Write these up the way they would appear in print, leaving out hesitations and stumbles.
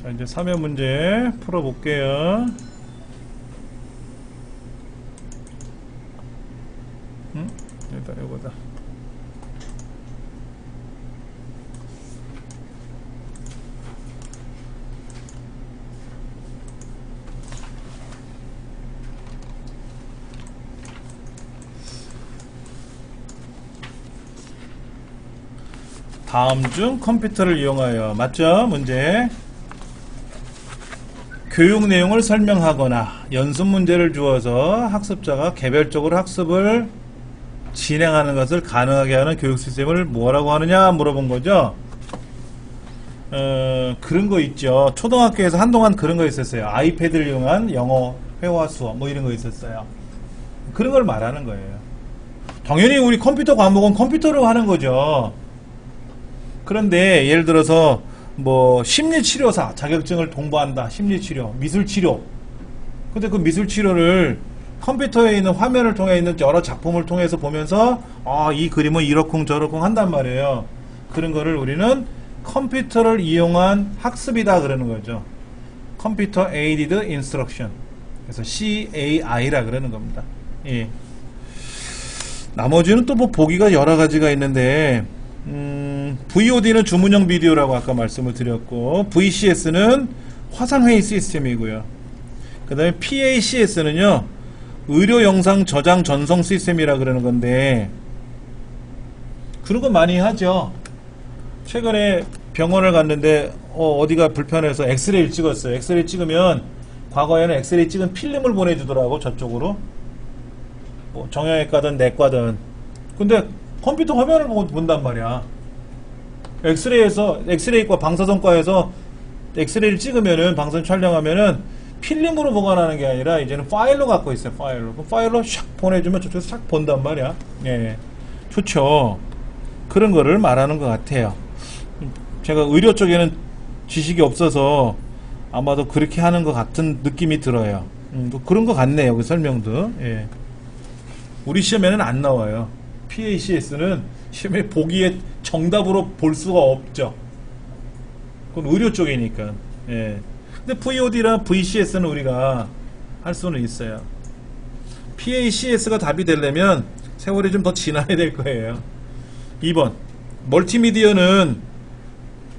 자, 이제 3회 문제 풀어볼게요. 여기다, 요거다. 다음 중 컴퓨터를 이용하여, 맞죠? 문제. 교육 내용을 설명하거나 연습 문제를 주어서 학습자가 개별적으로 학습을 진행하는 것을 가능하게 하는 교육 시스템을 뭐라고 하느냐 물어본 거죠. 그런 거 있죠. 초등학교에서 한동안 그런 거 있었어요. 아이패드를 이용한 영어 회화 수업 뭐 이런 거 있었어요. 그런 걸 말하는 거예요. 당연히 우리 컴퓨터 과목은 컴퓨터로 하는 거죠. 그런데 예를 들어서 뭐 심리치료사 자격증을 공부한다. 심리치료, 미술치료. 근데 그 미술치료를 컴퓨터에 있는 화면을 통해 있는 여러 작품을 통해서 보면서 이 그림은 이러쿵 저러쿵 한단 말이에요. 그런 거를 우리는 컴퓨터를 이용한 학습이다 그러는 거죠. 컴퓨터 에이디드 인스트럭션. 그래서 CAI라 그러는 겁니다. 예. 나머지는 또 뭐 보기가 여러 가지가 있는데 VOD는 주문형 비디오라고 아까 말씀을 드렸고, VCS는 화상회의 시스템이고요. 그 다음에 PACS는요 의료 영상 저장 전송 시스템이라 그러는 건데, 그런 거 많이 하죠. 최근에 병원을 갔는데 어디가 불편해서 엑스레이를 찍었어요. 엑스레이 찍으면 과거에는 엑스레이 찍은 필름을 보내주더라고, 저쪽으로. 뭐 정형외과든 내과든. 근데 컴퓨터 화면을 보고 본단 말이야. 엑스레이과 방사선과에서 엑스레이를 찍으면은, 방사선 촬영하면은 필름으로 보관하는 게 아니라 이제는 파일로 갖고 있어요. 파일로. 그 파일로 샥 보내주면 저쪽에서 샥 본단 말이야. 예. 좋죠. 그런 거를 말하는 것 같아요. 제가 의료 쪽에는 지식이 없어서 아마도 그렇게 하는 것 같은 느낌이 들어요. 또 그런 것 같네요. 그 설명도. 예. 우리 시험에는 안 나와요. PACS는 시험에 보기에 정답으로 볼 수가 없죠. 그건 의료 쪽이니까. 예. 근데 VOD랑 VCS는 우리가 할 수는 있어요. PACS가 답이 되려면 세월이 좀 더 지나야 될 거예요. 2번. 멀티미디어는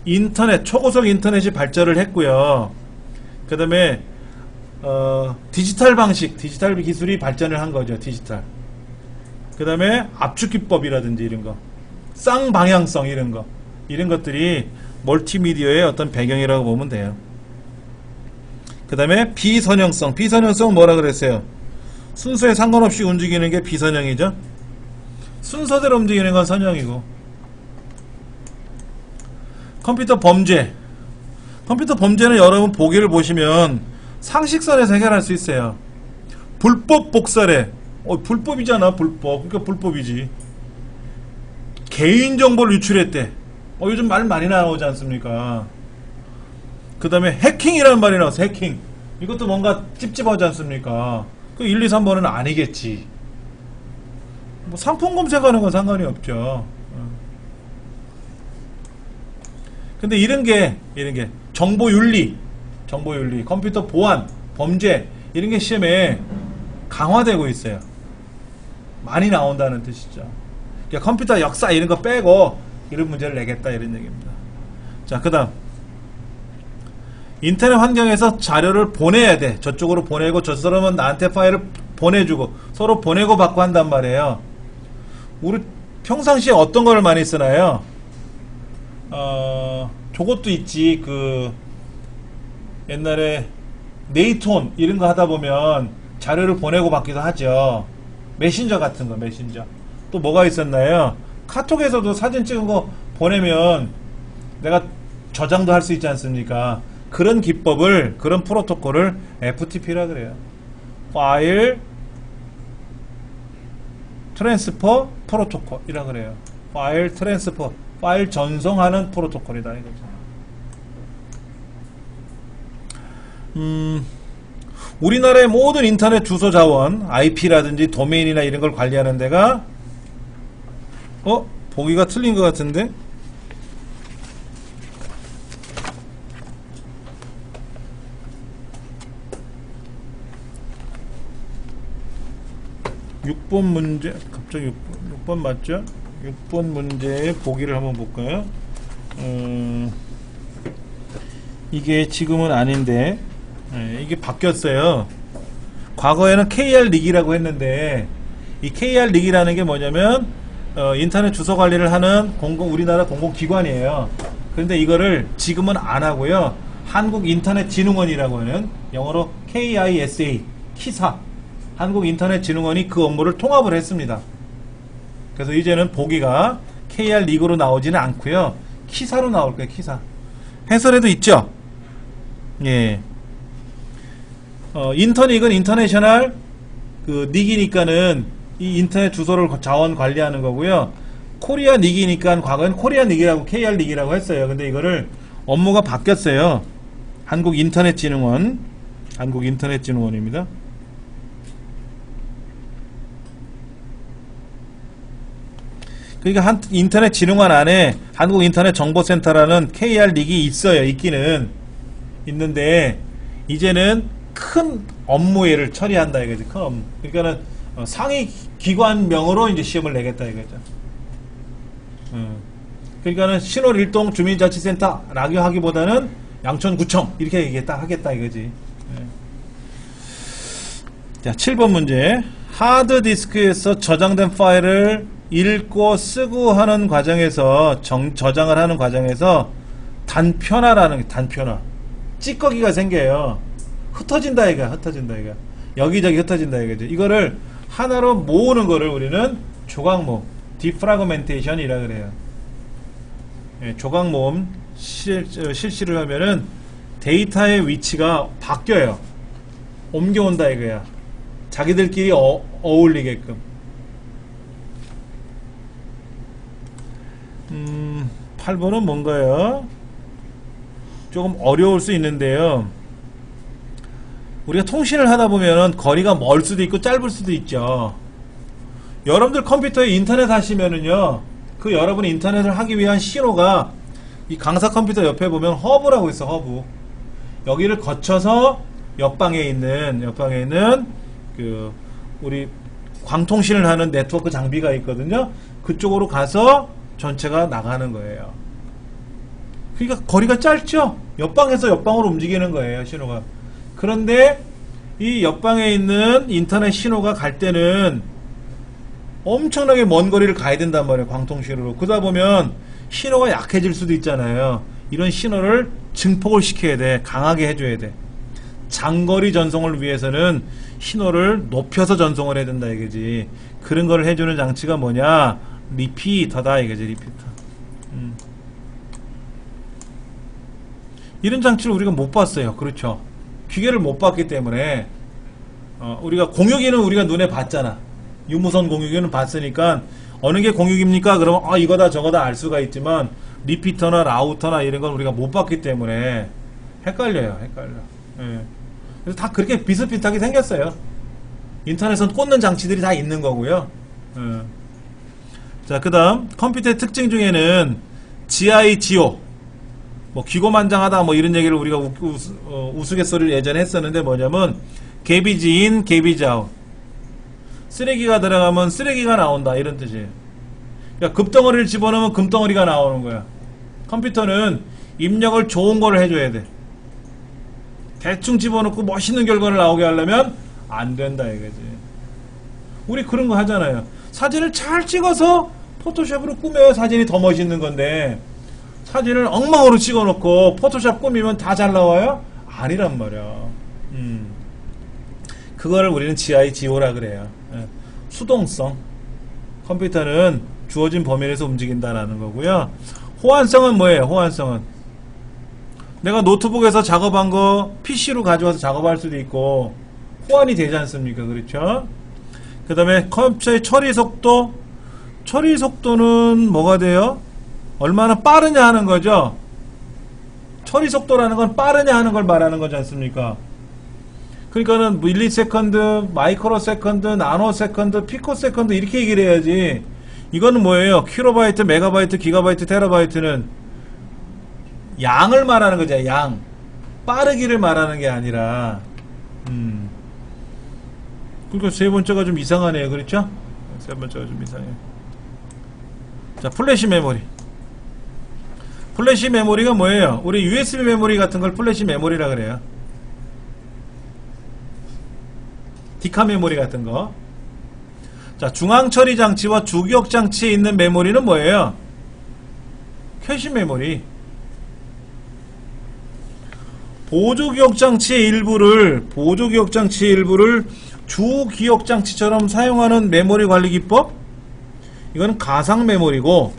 인터넷, 초고속 인터넷이 발전을 했고요. 그 다음에 디지털 방식, 디지털 기술이 발전을 한 거죠. 디지털. 그 다음에 압축기법이라든지 이런 거, 쌍방향성 이런 것들이 멀티미디어의 어떤 배경이라고 보면 돼요. 그 다음에 비선형성은 뭐라 그랬어요? 순서에 상관없이 움직이는 게 비선형이죠. 순서대로 움직이는 건 선형이고. 컴퓨터 범죄는 여러분 보기를 보시면 상식선에서 해결할 수 있어요. 불법 복사래. 불법이잖아. 불법. 그러니까 불법이지. 개인정보를 유출했대. 요즘 말 많이 나오지 않습니까? 그 다음에 해킹이라는 말이 나왔어. 해킹. 이것도 뭔가 찝찝하지 않습니까? 그 1, 2, 3번은 아니겠지. 뭐 상품 검색하는 건 상관이 없죠. 근데 이런 게 정보윤리, 컴퓨터 보안, 범죄 이런 게 시험에 강화되고 있어요. 많이 나온다는 뜻이죠. 그러니까 컴퓨터 역사 이런 거 빼고 이런 문제를 내겠다 이런 얘기입니다. 자, 그 다음 인터넷 환경에서 자료를 보내야 돼. 저쪽으로 보내고 저 사람은 나한테 파일을 보내주고 서로 보내고 받고 한단 말이에요. 우리 평상시에 어떤 거를 많이 쓰나요? 저것도 있지. 옛날에 네이톤 이런 거 하다 보면 자료를 보내고 받기도 하죠. 메신저 같은 거, 메신저. 또 뭐가 있었나요? 카톡에서도 사진 찍은 거 보내면 내가 저장도 할 수 있지 않습니까? 그런 기법을, 그런 프로토콜을 FTP라 그래요. 파일 트랜스퍼 프로토콜이라 그래요. 파일 트랜스퍼, 파일 전송하는 프로토콜이다 이거죠. 우리나라의 모든 인터넷 주소 자원, IP라든지 도메인이나 이런 걸 관리하는 데가 보기가 틀린 것 같은데? 6번 문제, 갑자기 6번 맞죠? 6번 문제의 보기를 한번 볼까요? 이게 지금은 아닌데, 이게 바뀌었어요. 과거에는 KR 리기라고 했는데, 이 KR 리기라는 게 뭐냐면, 인터넷 주소 관리를 하는 우리나라 공공기관이에요. 그런데 이거를 지금은 안 하고요. 한국인터넷진흥원이라고 하는, 영어로 KISA, 키사. 한국인터넷진흥원이 그 업무를 통합을 했습니다. 그래서 이제는 보기가 KR 리그로 나오지는 않고요. 키사로 나올 거예요. 키사. 해설에도 있죠. 예. 인터닉은 인터내셔널 그 닉이니까는 이 인터넷 주소를 자원 관리하는 거고요. 코리아 닉이니까 과거엔 코리아 닉이라고 KR 닉이라고 했어요. 근데 이거를 업무가 바뀌었어요. 한국인터넷진흥원. 한국인터넷진흥원입니다. 그러니까 인터넷진흥원 안에 한국인터넷정보센터라는 KR 닉이 있어요. 있기는 있는데 이제는 큰 업무를 처리한다 이거지. 큰 업무. 그러니까는 상위 기관명으로 이제 시험을 내겠다 이거죠. 그러니까는 신월일동 주민자치센터라고 하기보다는 양천구청 이렇게 얘기했다 하겠다 이거지. 자, 7번 문제. 하드디스크에서 저장된 파일을 읽고 쓰고 하는 과정에서 저장을 하는 과정에서 단편화라는 단편화 찌꺼기가 생겨요. 흩어진다 이거. 흩어진다 이거. 여기저기 흩어진다 이거죠. 이거를 하나로 모으는 거를 우리는 조각모음 디프라그멘테이션이라 그래요. 예, 조각모음 실시를 하면은 데이터의 위치가 바뀌어요. 옮겨온다 이거야. 자기들끼리 어울리게끔. 8번은 뭔가요? 조금 어려울 수 있는데요. 우리가 통신을 하다 보면 거리가 멀 수도 있고 짧을 수도 있죠. 여러분들 컴퓨터에 인터넷 하시면은요, 그 여러분이 인터넷을 하기 위한 신호가 이 강사 컴퓨터 옆에 보면 허브라고 있어. 허브. 여기를 거쳐서 옆방에 있는 그 우리 광통신을 하는 네트워크 장비가 있거든요. 그쪽으로 가서 전체가 나가는 거예요. 그러니까 거리가 짧죠? 옆방에서 옆방으로 움직이는 거예요, 신호가. 그런데 이 옆방에 있는 인터넷 신호가 갈 때는 엄청나게 먼 거리를 가야 된단 말이에요, 광통신호로. 그러다 보면 신호가 약해질 수도 있잖아요. 이런 신호를 증폭을 시켜야 돼. 강하게 해줘야 돼. 장거리 전송을 위해서는 신호를 높여서 전송을 해야 된다 이거지. 그런 걸 해주는 장치가 뭐냐? 리피터다 이거지. 리피터. 이런 장치를 우리가 못 봤어요. 그렇죠. 기계를 못 봤기 때문에 우리가 공유기는 우리가 눈에 봤잖아. 유무선 공유기는 봤으니까 어느 게 공유기입니까? 그러면 이거다 저거다 알 수가 있지만 리피터나 라우터나 이런 건 우리가 못 봤기 때문에 헷갈려요. 헷갈려. 예. 그래서 다 그렇게 비슷비슷하게 생겼어요. 인터넷은 꽂는 장치들이 다 있는 거고요. 예. 자, 그 다음 컴퓨터의 특징 중에는 GI-GO 뭐 기고만장하다 뭐 이런 얘기를 우리가 우스갯소리를 예전에 했었는데 뭐냐면 게비지 인 게비지 아웃. 쓰레기가 들어가면 쓰레기가 나온다 이런 뜻이에요. 그러니까 금덩어리를 집어넣으면 금덩어리가 나오는 거야. 컴퓨터는 입력을 좋은 거를 해줘야 돼. 대충 집어넣고 멋있는 결과를 나오게 하려면 안 된다 이거지. 우리 그런 거 하잖아요. 사진을 잘 찍어서 포토샵으로 꾸며야 사진이 더 멋있는 건데 사진을 엉망으로 찍어놓고 포토샵 꾸미면 다 잘 나와요? 아니란 말이야. 그거를 우리는 GI-GO라 그래요. 수동성. 컴퓨터는 주어진 범위 내에서 움직인다라는 거고요. 호환성은 뭐예요? 호환성은 내가 노트북에서 작업한 거 PC로 가져와서 작업할 수도 있고 호환이 되지 않습니까? 그렇죠? 그 다음에 컴퓨터의 처리 속도. 처리 속도는 뭐가 돼요? 얼마나 빠르냐 하는 거죠. 처리 속도라는 건 빠르냐 하는 걸 말하는 거지 않습니까? 그러니까는 밀리세컨드, 마이크로세컨드, 나노세컨드, 피코세컨드 이렇게 얘기를 해야지. 이거는 뭐예요? 킬로바이트, 메가바이트, 기가바이트, 테라바이트는 양을 말하는 거죠. 양. 빠르기를 말하는 게 아니라 그러니까 세 번째가 좀 이상하네요. 그렇죠? 세 번째가 좀 이상해요. 자, 플래시 메모리. 플래시 메모리가 뭐예요? 우리 USB 메모리 같은 걸 플래시 메모리라 그래요. 디카 메모리 같은 거. 자, 중앙 처리 장치와 주기억 장치에 있는 메모리는 뭐예요? 캐시 메모리. 보조기억 장치의 일부를 주기억 장치처럼 사용하는 메모리 관리 기법? 이거는 가상 메모리고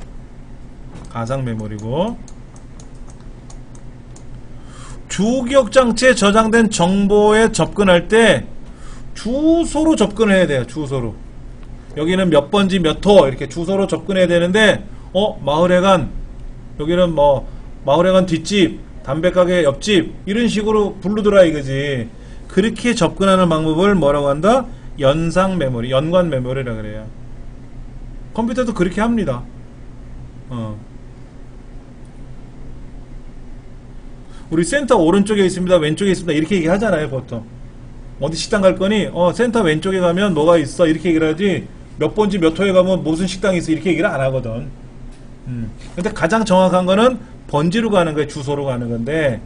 주기억 장치에 저장된 정보에 접근할 때 주소로 접근해야 돼요. 주소로. 여기는 몇 번지 몇 호 이렇게 주소로 접근해야 되는데 마을회관, 여기는 뭐 마을회관 뒷집, 담배가게 옆집 이런 식으로 부르더라 이거지. 그렇게 접근하는 방법을 뭐라고 한다? 연상 메모리, 연관 메모리라 그래요. 컴퓨터도 그렇게 합니다. 우리 센터 오른쪽에 있습니다, 왼쪽에 있습니다 이렇게 얘기하잖아요. 보통 어디 식당 갈 거니 센터 왼쪽에 가면 뭐가 있어 이렇게 얘기를 하지, 몇 번지 몇 호에 가면 무슨 식당이 있어 이렇게 얘기를 안 하거든. 근데 가장 정확한 거는 번지로 가는 거예요. 주소로 가는 건데,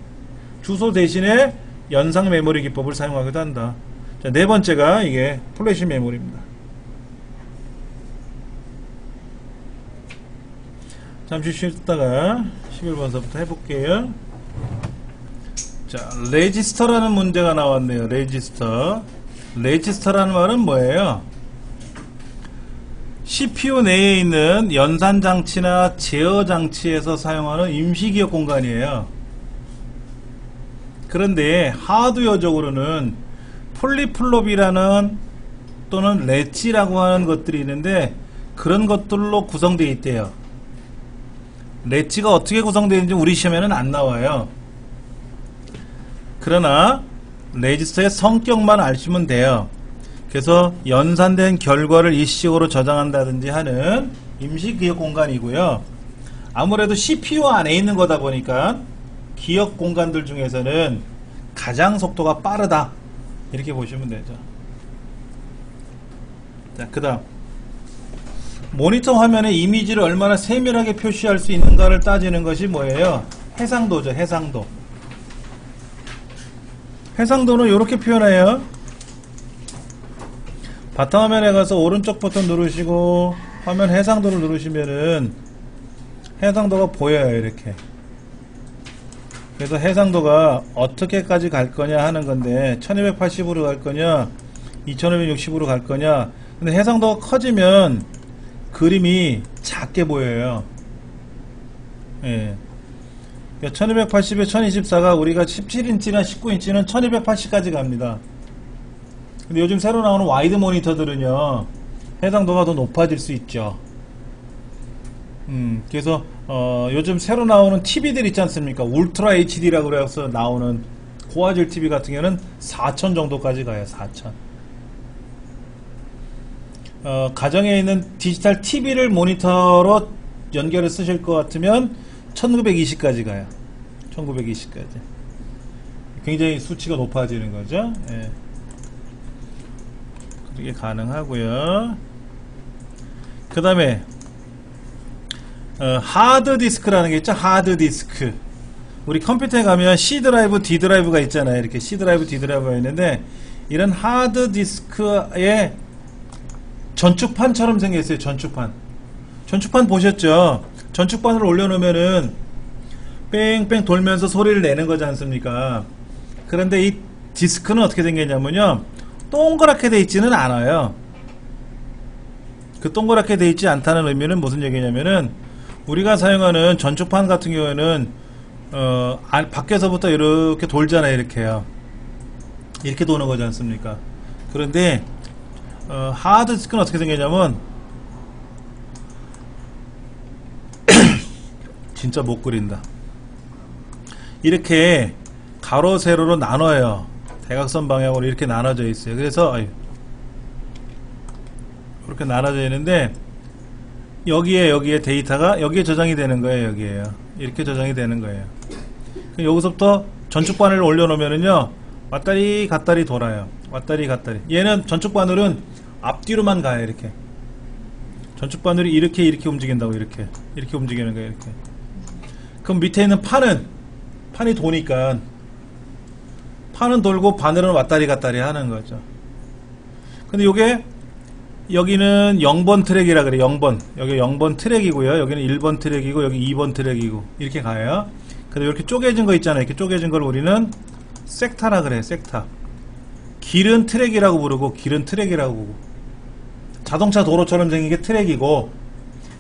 주소 대신에 연상 메모리 기법을 사용하기도 한다. 자, 네 번째가 이게 플래시 메모리입니다. 잠시 쉬었다가 11번서부터 해볼게요. 자, 레지스터라는 문제가 나왔네요. 레지스터라는 말은 뭐예요? CPU 내에 있는 연산장치나 제어장치에서 사용하는 임시기억 공간이에요. 그런데 하드웨어적으로는 폴리플롭이라는 또는 렛지라고 하는 것들이 있는데, 그런 것들로 구성되어 있대요. 렛지가 어떻게 구성되어 있는지 우리 시험에는 안 나와요. 그러나 레지스터의 성격만 아시면 돼요. 그래서 연산된 결과를 일시적으로 저장한다든지 하는 임시기억 공간이고요. 아무래도 CPU 안에 있는 거다 보니까 기억 공간들 중에서는 가장 속도가 빠르다 이렇게 보시면 되죠. 자, 그 다음 모니터 화면에 이미지를 얼마나 세밀하게 표시할 수 있는가를 따지는 것이 뭐예요? 해상도죠. 해상도는 이렇게 표현해요. 바탕화면에 가서 오른쪽 버튼 누르시고 화면 해상도를 누르시면은 해상도가 보여요. 이렇게. 그래서 해상도가 어떻게까지 갈 거냐 하는 건데, 1280으로 갈 거냐 2560으로 갈 거냐. 근데 해상도가 커지면 그림이 작게 보여요. 예. 1280에 1024가 우리가 17인치나 19인치는 1280까지 갑니다. 근데 요즘 새로 나오는 와이드 모니터들은요, 해상도가 더 높아질 수 있죠. 그래서 요즘 새로 나오는 TV들 있지 않습니까? 울트라 HD라고 그래서 나오는 고화질 TV 같은 경우는 4000 정도까지 가요. 4000. 가정에 있는 디지털 TV를 모니터로 연결을 쓰실 것 같으면 1920까지 가요. 1920까지. 굉장히 수치가 높아지는 거죠. 예. 그게 가능하고요. 그 다음에 하드디스크라는 게 있죠. 하드디스크. 우리 컴퓨터에 가면 C 드라이브, D 드라이브가 있잖아요. 이렇게 C 드라이브, D 드라이브가 있는데, 이런 하드디스크에 전축판처럼 생겼어요. 전축판 보셨죠? 전축판을 올려놓으면은 뺑뺑 돌면서 소리를 내는 거지 않습니까? 그런데 이 디스크는 어떻게 생겼냐면요, 동그랗게 돼 있지는 않아요. 그 동그랗게 돼 있지 않다는 의미는 무슨 얘기냐면은, 우리가 사용하는 전축판 같은 경우에는 밖에서부터 이렇게 돌잖아요. 이렇게요. 이렇게 도는 거지 않습니까? 그런데 하드디스크는 어떻게 생겼냐면 진짜 못 그린다. 이렇게 가로 세로로 나눠요. 대각선 방향으로 이렇게 나눠져 있어요. 그래서 이렇게 나눠져 있는데, 여기에 데이터가 여기에 저장이 되는 거예요. 여기에요. 이렇게 저장이 되는 거예요. 여기서부터 전축판을 올려놓으면은요, 왔다리 갔다리 돌아요. 왔다리 갔다리. 얘는 전축 바늘은 앞뒤로만 가요. 이렇게 전축 바늘이 이렇게 움직인다고. 이렇게 움직이는 거예요. 이렇게. 그럼 밑에 있는 판이 도니까 판은 돌고 바늘은 왔다리 갔다리 하는 거죠. 근데 요게 여기는 0번 트랙이라 그래. 0번. 여기 0번 트랙이고요. 여기는 1번 트랙이고 여기 2번 트랙이고 이렇게 가요. 근데 이렇게 쪼개진 거 있잖아요. 이렇게 쪼개진 걸 우리는 섹타라 그래. 섹타. 길은 트랙이라고 부르고 길은 트랙이라고 부르고. 자동차 도로처럼 생긴 게 트랙이고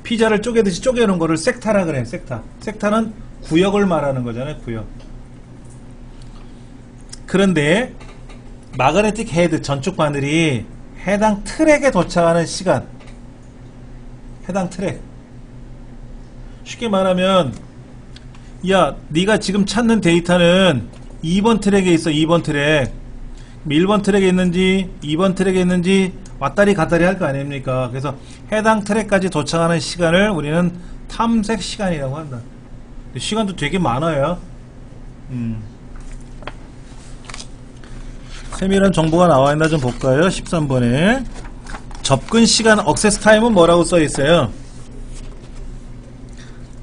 피자를 쪼개듯이 쪼개놓은 거를 섹타라 그래. 섹타. 섹타는 구역을 말하는 거잖아요. 구역. 그런데 마그네틱 헤드 전축 바늘이 해당 트랙에 도착하는 시간, 해당 트랙. 쉽게 말하면 야 네가 지금 찾는 데이터는 2번 트랙에 있어. 2번 트랙. 1번 트랙에 있는지 2번 트랙에 있는지 왔다리 갔다리 할 거 아닙니까? 그래서 해당 트랙까지 도착하는 시간을 우리는 탐색 시간이라고 한다. 시간도 되게 많아요. 세밀한 정보가 나와있나 좀 볼까요? 13번에 접근 시간 액세스 타임은 뭐라고 써있어요?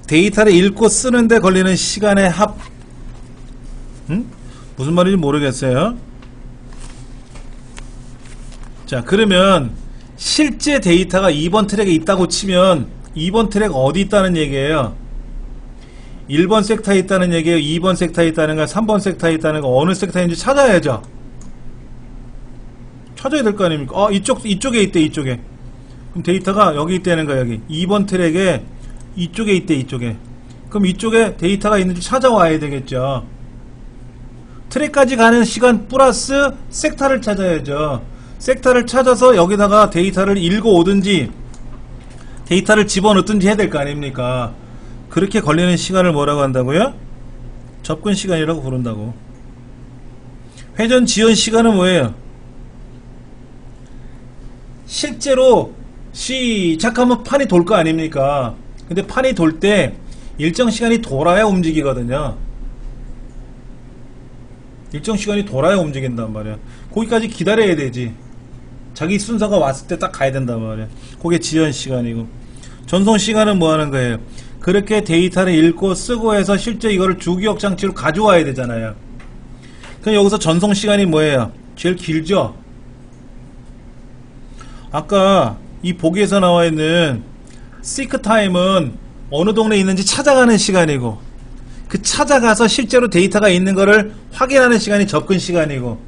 데이터를 읽고 쓰는데 걸리는 시간의 합. 무슨 말인지 모르겠어요. 자, 그러면 실제 데이터가 2번 트랙에 있다고 치면 2번 트랙 어디 있다는 얘기예요? 1번 섹터에 있다는 얘기예요? 2번 섹터에 있다는 거, 3번 섹터에 있다는 거, 어느 섹터인지 찾아야죠. 찾아야 될 거 아닙니까? 이쪽에 있대. 이쪽에. 그럼 데이터가 여기 있다는 거야. 여기 2번 트랙에 이쪽에 있대. 이쪽에. 그럼 이쪽에 데이터가 있는지 찾아와야 되겠죠. 트랙까지 가는 시간 플러스 섹터를 찾아야죠. 섹터를 찾아서 여기다가 데이터를 읽어오든지 데이터를 집어넣든지 해야 될 거 아닙니까? 그렇게 걸리는 시간을 뭐라고 한다고요? 접근 시간이라고 부른다고. 회전 지연 시간은 뭐예요? 실제로 시작하면 판이 돌 거 아닙니까? 근데 판이 돌 때 일정 시간이 돌아야 움직이거든요. 일정 시간이 돌아야 움직인단 말이야. 거기까지 기다려야 되지. 자기 순서가 왔을 때 딱 가야 된단 말이야. 그게 지연 시간이고. 전송 시간은 뭐 하는 거예요? 그렇게 데이터를 읽고 쓰고 해서 실제 이거를 주기억 장치로 가져와야 되잖아요. 그럼 여기서 전송 시간이 뭐예요? 제일 길죠? 아까 이 보기에서 나와 있는 시크 타임은 어느 동네에 있는지 찾아가는 시간이고, 그 찾아가서 실제로 데이터가 있는 거를 확인하는 시간이 접근 시간이고,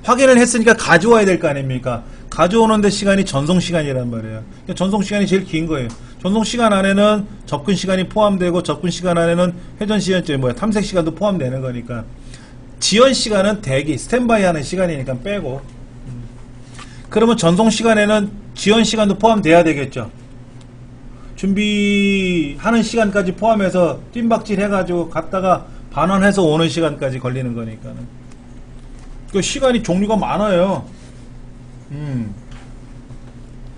확인을 했으니까 가져와야 될 거 아닙니까? 가져오는데 시간이 전송 시간이란 말이에요. 그러니까 전송 시간이 제일 긴 거예요. 전송 시간 안에는 접근 시간이 포함되고, 접근 시간 안에는 회전 시간, 탐색 시간도 포함되는 거니까. 지연 시간은 대기, 스탠바이 하는 시간이니까 빼고. 그러면 전송 시간에는 지연 시간도 포함돼야 되겠죠. 준비하는 시간까지 포함해서 뜀박질 해가지고 갔다가 반환해서 오는 시간까지 걸리는 거니까는. 그 시간이 종류가 많아요.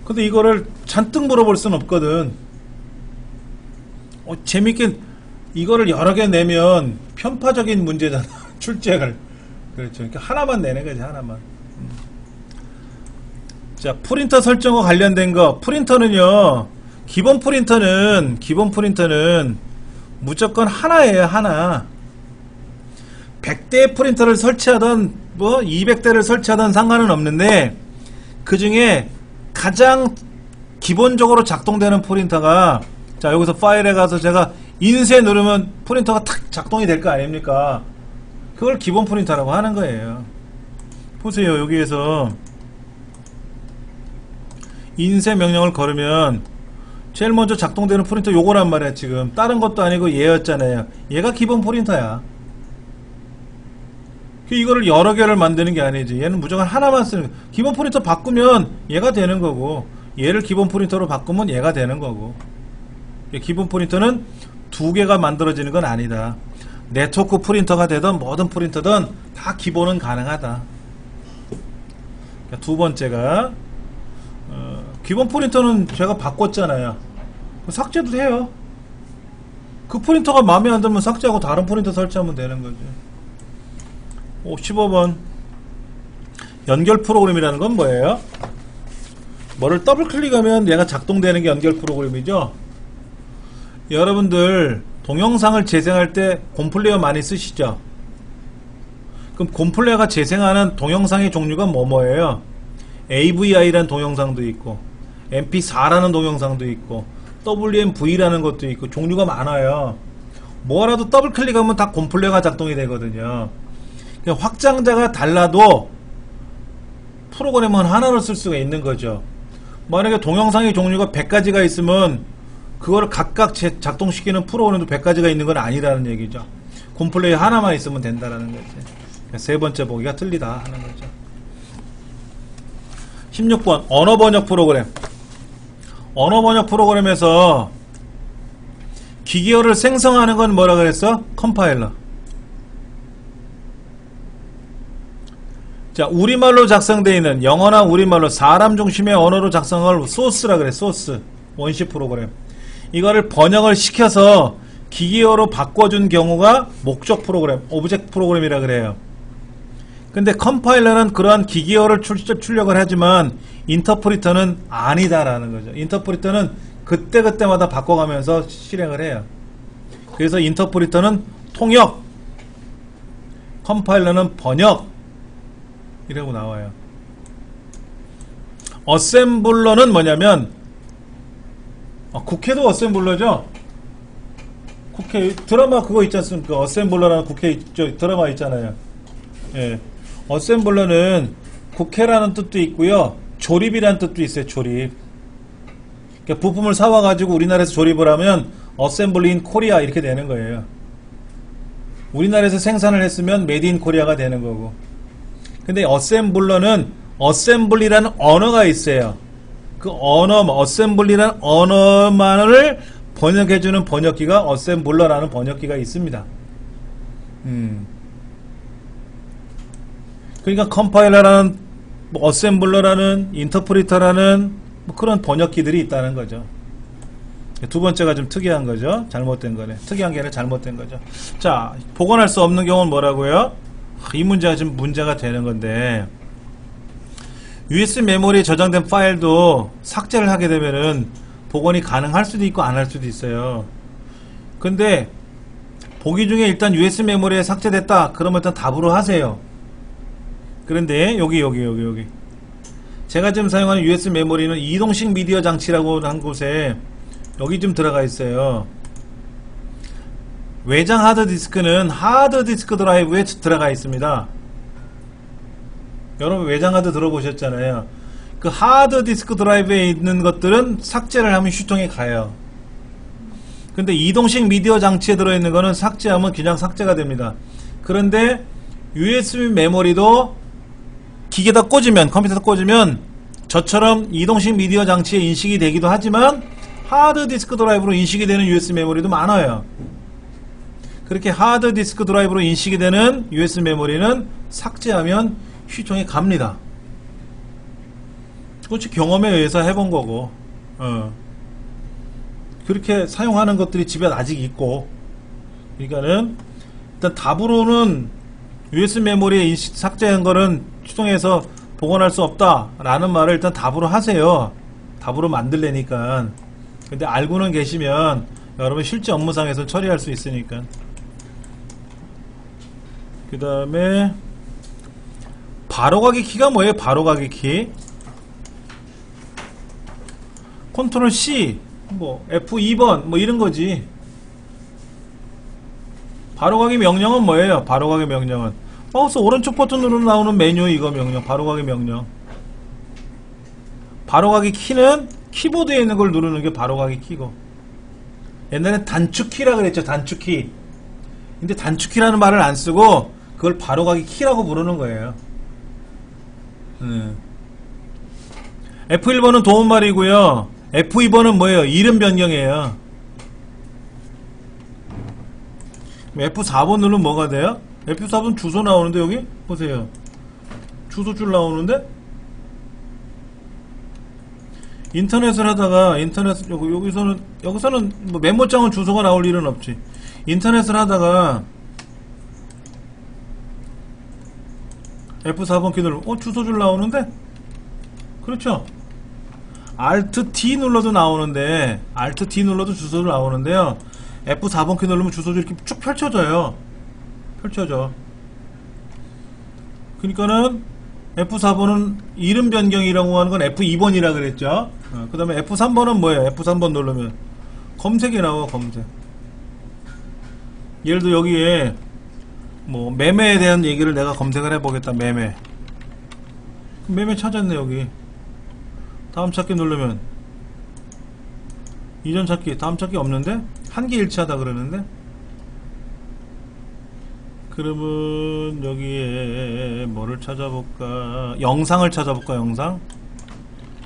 근데 이거를 잔뜩 물어볼 순 없거든. 재밌게 이거를 여러 개 내면 편파적인 문제잖아. 출제를. 그렇죠. 그러니까 하나만 내는 거지, 하나만. 자, 프린터 설정과 관련된 거. 프린터는요, 기본 프린터는 무조건 하나예요. 하나. 100대 프린터를 설치하던 200대를 설치하던 상관은 없는데, 그 중에 가장 기본적으로 작동되는 프린터가, 자, 여기서 파일에 가서 제가 인쇄 누르면 프린터가 탁 작동이 될 거 아닙니까? 그걸 기본 프린터라고 하는 거예요. 보세요. 여기에서 인쇄 명령을 걸으면 제일 먼저 작동되는 프린터 요거란 말이야. 지금 다른 것도 아니고 얘였잖아요. 얘가 기본 프린터야. 이거를 여러 개를 만드는 게 아니지. 얘는 무조건 하나만 쓰는 거야. 기본 프린터 바꾸면 얘가 되는 거고, 얘를 기본 프린터로 바꾸면 얘가 되는 거고. 기본 프린터는 두 개가 만들어지는 건 아니다. 네트워크 프린터가 되든 뭐든 프린터든 다 기본은 가능하다. 두 번째가 기본 프린터는 제가 바꿨잖아요. 삭제도 해요. 그 프린터가 마음에 안 들면 삭제하고 다른 프린터 설치하면 되는 거지. 15번 연결 프로그램이라는 건 뭐예요? 뭐를 더블 클릭하면 얘가 작동되는 게 연결 프로그램이죠. 여러분들 동영상을 재생할 때 곰플레이어 많이 쓰시죠? 그럼 곰플레이어가 재생하는 동영상의 종류가 뭐예요? AVI라는 동영상도 있고 MP4라는 동영상도 있고 WMV라는 것도 있고 종류가 많아요. 뭐라도 더블 클릭하면 다 곰플레이어가 작동이 되거든요. 확장자가 달라도 프로그램은 하나로 쓸 수가 있는 거죠. 만약에 동영상의 종류가 100가지가 있으면 그거를 각각 작동시키는 프로그램도 100가지가 있는 건 아니라는 얘기죠. 곰플레이어 하나만 있으면 된다라는 거지. 세 번째 보기가 틀리다 하는 거죠. 16번 언어 번역 프로그램. 언어 번역 프로그램에서 기계어를 생성하는 건 뭐라 그랬어? 컴파일러. 자, 우리말로 작성되어 있는 영어나 우리말로 사람 중심의 언어로 작성할 소스라 그래. 소스. 원시 프로그램. 이거를 번역을 시켜서 기계어로 바꿔준 경우가 목적 프로그램, 오브젝트 프로그램이라 그래요. 근데 컴파일러는 그러한 기계어를 출력을 하지만 인터프리터는 아니다라는 거죠. 인터프리터는 그때그때마다 바꿔가면서 실행을 해요. 그래서 인터프리터는 통역, 컴파일러는 번역 이라고 나와요. 어셈블러는 뭐냐면 국회도 어셈블러죠. 국회 드라마 그거 있지 않습니까? 어셈블러라는 국회 드라마 있잖아요. 예. 어셈블러는 국회라는 뜻도 있고요. 조립이라는 뜻도 있어요. 조립. 그러니까 부품을 사와가지고 우리나라에서 조립을 하면 어셈블리 인 코리아 이렇게 되는 거예요. 우리나라에서 생산을 했으면 메이드 인 코리아가 되는 거고. 근데 어셈블러는 어셈블리라는 언어가 있어요. 그 언어, 어셈블리라는 언어만을 번역해주는 번역기가 어셈블러라는 번역기가 있습니다. 그러니까 컴파일러라는 어셈블러라는 인터프리터라는 그런 번역기들이 있다는 거죠. 두 번째가 좀 특이한 거죠. 잘못된 거네. 특이한 게 아니라 잘못된 거죠. 자, 복원할 수 없는 경우는 뭐라고요? 이 문제가 지금 문제가 되는 건데 USB 메모리에 저장된 파일도 삭제를 하게 되면은 복원이 가능할 수도 있고 안 할 수도 있어요. 근데 보기 중에 일단 USB 메모리에 삭제됐다 그러면 일단 답으로 하세요. 그런데 여기 제가 지금 사용하는 USB 메모리는 이동식 미디어 장치라고 한 곳에 여기 좀 들어가 있어요. 외장 하드디스크는 하드디스크 드라이브에 들어가 있습니다. 여러분 외장 하드 들어보셨잖아요. 그 하드디스크 드라이브에 있는 것들은 삭제를 하면 휴통에 가요. 근데 이동식 미디어 장치에 들어있는 거는 삭제하면 그냥 삭제가 됩니다. 그런데 USB 메모리도 기계에다 꽂으면, 컴퓨터에다 꽂으면 저처럼 이동식 미디어 장치에 인식이 되기도 하지만 하드디스크 드라이브로 인식이 되는 USB 메모리도 많아요. 그렇게 하드디스크 드라이브로 인식이 되는 USB 메모리는 삭제하면 휴통에 갑니다. 그것이 경험에 의해서 해본 거고 그렇게 사용하는 것들이 집에 아직 있고 그러니까는 일단 답으로는 USB 메모리에 삭제한 거는 휴통해서 복원할 수 없다 라는 말을 일단 답으로 하세요. 답으로 만들래니까. 근데 알고는 계시면 여러분 실제 업무상에서 처리할 수 있으니까. 그 다음에 바로가기 키가 뭐예요? 바로가기 키 컨트롤 C 뭐 F2번 뭐 이런거지. 바로가기 명령은 뭐예요? 바로가기 명령은 마우스 오른쪽 버튼으로 나오는 메뉴 이거 명령 바로가기 명령. 바로가기 키는 키보드에 있는 걸 누르는 게 바로가기 키고 옛날엔 단축키라 그랬죠. 단축키. 근데 단축키라는 말을 안 쓰고 그걸 바로가기 키라고 부르는 거예요. F1번은 도움말이고요. F2번은 뭐예요? 이름 변경이에요. F4번 누르면 뭐가 돼요? F4번 주소 나오는데 여기? 보세요. 주소줄 나오는데? 인터넷을 하다가 여기서는 뭐 메모장은 주소가 나올 일은 없지. 인터넷을 하다가 F4번 키 누르면 주소줄 나오는데? 그렇죠? Alt D 눌러도 나오는데, Alt D 눌러도 주소줄 나오는데요. F4번 키 누르면 주소줄 이렇게 쭉 펼쳐져요. 펼쳐져. 그러니까는 F4번은 이름 변경이라고 하는 건 F2번이라 그랬죠. 그 다음에 F3번은 뭐예요? F3번 누르면 검색이 나와. 검색. 예를 들어 여기에 뭐 매매에 대한 얘기를 내가 검색을 해보겠다. 매매 찾았네. 여기 다음 찾기 누르면 이전 찾기, 다음 찾기 없는데? 한계 일치하다 그러는데? 그러면 여기에 뭐를 찾아볼까? 영상을 찾아볼까?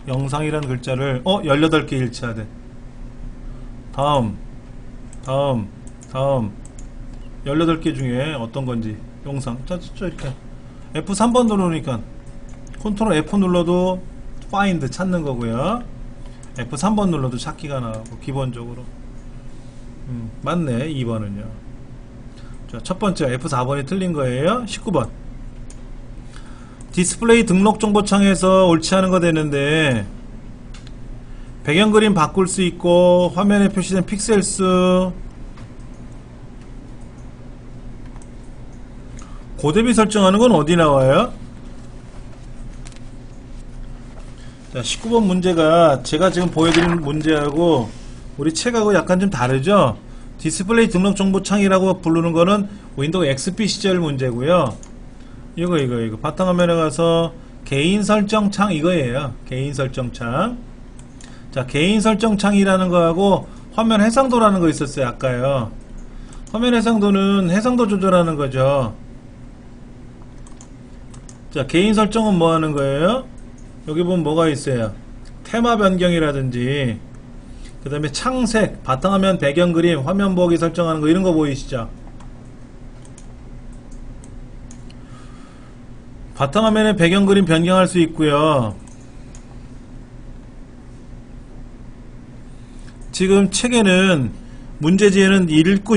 영상이라는 글자를 18개 일치하대. 다음 18개 중에 어떤 건지 영상 찾죠. 이렇게 F3번 누르니까 컨트롤 F 눌러도 find 찾는 거고요. F3번 눌러도 찾기가 나오고 기본적으로 맞네. 2번은요. 자, 첫 번째 F4번이 틀린 거예요. 19번 디스플레이 등록 정보 창에서 옳지 않은 거 되는데 배경 그림 바꿀 수 있고 화면에 표시된 픽셀 수 고대비 설정하는 건 어디 나와요? 자, 19번 문제가 제가 지금 보여드린 문제하고 우리 책하고 약간 좀 다르죠? 디스플레이 등록 정보 창이라고 부르는 거는 윈도우 XP 시절 문제고요. 이거 바탕화면에 가서 개인 설정 창 이거예요. 개인 설정 창. 자, 개인 설정 창이라는 거하고 화면 해상도라는 거 있었어요. 아까요. 화면 해상도는 해상도 조절하는 거죠. 자, 개인 설정은 뭐 하는 거예요? 여기 보면 뭐가 있어요? 테마 변경이라든지 그 다음에 창색, 바탕화면 배경 그림, 화면 보기 설정하는 거 이런 거 보이시죠? 바탕화면에 배경 그림 변경할 수 있고요. 지금 책에는 문제지에는 읽기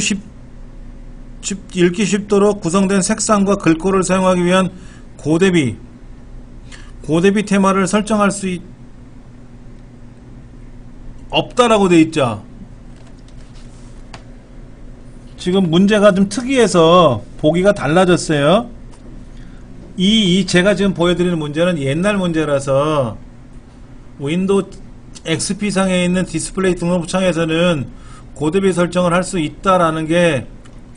쉽도록 구성된 색상과 글꼴을 사용하기 위한 고대비 테마를 설정할 수 없다라고 돼 있죠. 지금 문제가 좀 특이해서 보기가 달라졌어요. 제가 지금 보여드리는 문제는 옛날 문제라서 윈도우 XP 상에 있는 디스플레이 등록 창에서는 고대비 설정을 할 수 있다라는 게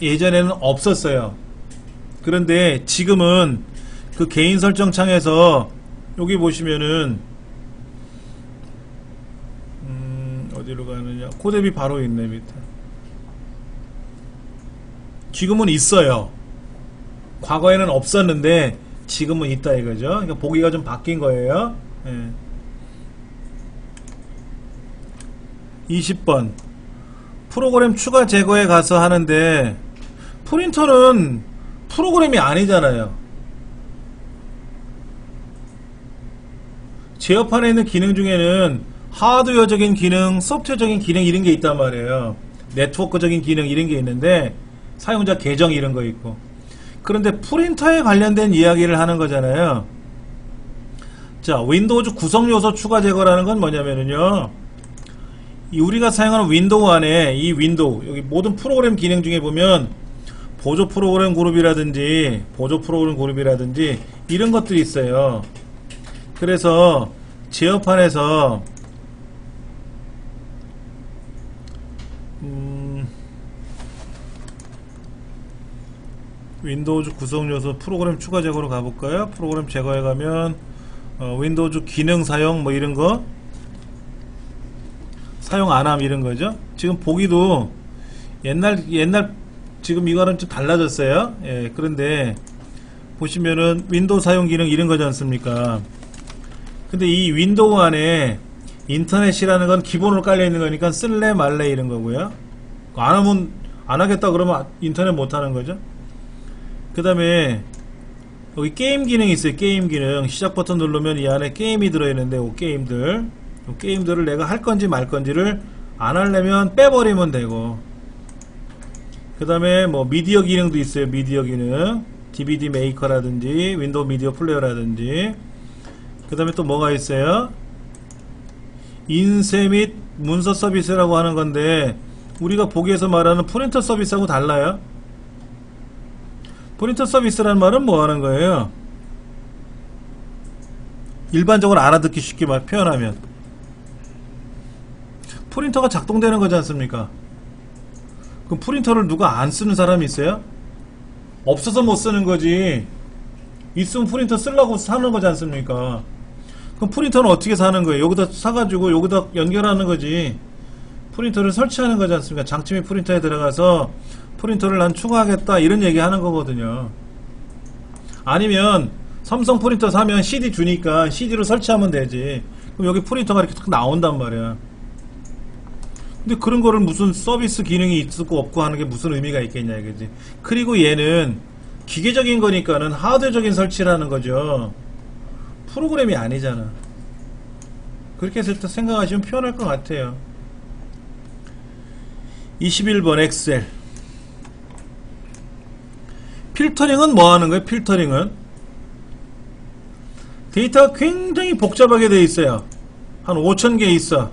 예전에는 없었어요. 그런데 지금은 그 개인 설정 창에서 여기 보시면은 어디로 가느냐, 고대비 바로 있네. 밑에 지금은 있어요. 과거에는 없었는데 지금은 있다 이거죠. 그러니까 보기가 좀 바뀐 거예요. 20번 프로그램 추가 제거에 가서 하는데 프린터는 프로그램이 아니잖아요. 제어판에 있는 기능 중에는 하드웨어적인 기능, 소프트웨어적인 기능 이런 게 있단 말이에요. 네트워크적인 기능 이런 게 있는데 사용자 계정 이런 거 있고. 그런데 프린터에 관련된 이야기를 하는 거잖아요. 자, 윈도우즈 구성 요소 추가 제거라는 건 뭐냐면은요, 우리가 사용하는 윈도우 안에 이 윈도우 여기 모든 프로그램 기능 중에 보면 보조 프로그램 그룹이라든지 이런 것들이 있어요. 그래서 제어판에서 윈도우즈 구성 요소 프로그램 추가 제거로 가볼까요? 프로그램 제거에 가면 윈도우즈 기능 사용 뭐 이런 거 사용 안함 이런 거죠. 지금 보기도 옛날 지금 이거는 좀 달라졌어요. 예, 그런데 보시면은 윈도우 사용 기능 이런 거지 않습니까? 근데 이 윈도우 안에 인터넷이라는 건 기본으로 깔려 있는 거니까 쓸래 말래 이런 거고요. 안 하면 안 하겠다 그러면 인터넷 못 하는 거죠. 그 다음에 여기 게임 기능이 있어요. 게임 기능 시작 버튼 누르면 이 안에 게임이 들어있는데 이 게임들을 내가 할 건지 말 건지를 안 하려면 빼버리면 되고, 그 다음에 뭐 미디어 기능도 있어요. 미디어 기능 DVD 메이커라든지 윈도우 미디어 플레이어라든지. 그 다음에 또 뭐가 있어요? 인쇄 및 문서 서비스라고 하는 건데, 우리가 보기에서 말하는 프린터 서비스하고 달라요. 프린터 서비스라는 말은 뭐 하는 거예요? 일반적으로 알아듣기 쉽게 표현하면 프린터가 작동되는 거지 않습니까? 그럼 프린터를 누가 안 쓰는 사람이 있어요? 없어서 못 쓰는 거지. 있으면 프린터 쓰려고 사는 거지 않습니까? 그럼 프린터는 어떻게 사는 거예요? 여기다 사가지고 여기다 연결하는 거지. 프린터를 설치하는 거지 않습니까? 장치 및 프린터에 들어가서 프린터를 난 추가하겠다 이런 얘기 하는 거거든요. 아니면 삼성 프린터 사면 CD 주니까 CD로 설치하면 되지. 그럼 여기 프린터가 이렇게 탁 나온단 말이야. 근데 그런 거를 무슨 서비스 기능이 있고 없고 하는 게 무슨 의미가 있겠냐 이거지. 그리고 얘는 기계적인 거니까는 하드적인 설치라는 거죠. 프로그램이 아니잖아. 그렇게 해서 일단 생각하시면 편할 것 같아요. 21번 엑셀. 필터링은 뭐 하는 거예요? 필터링은 데이터가 굉장히 복잡하게 되어 있어요. 한 5,000개 있어.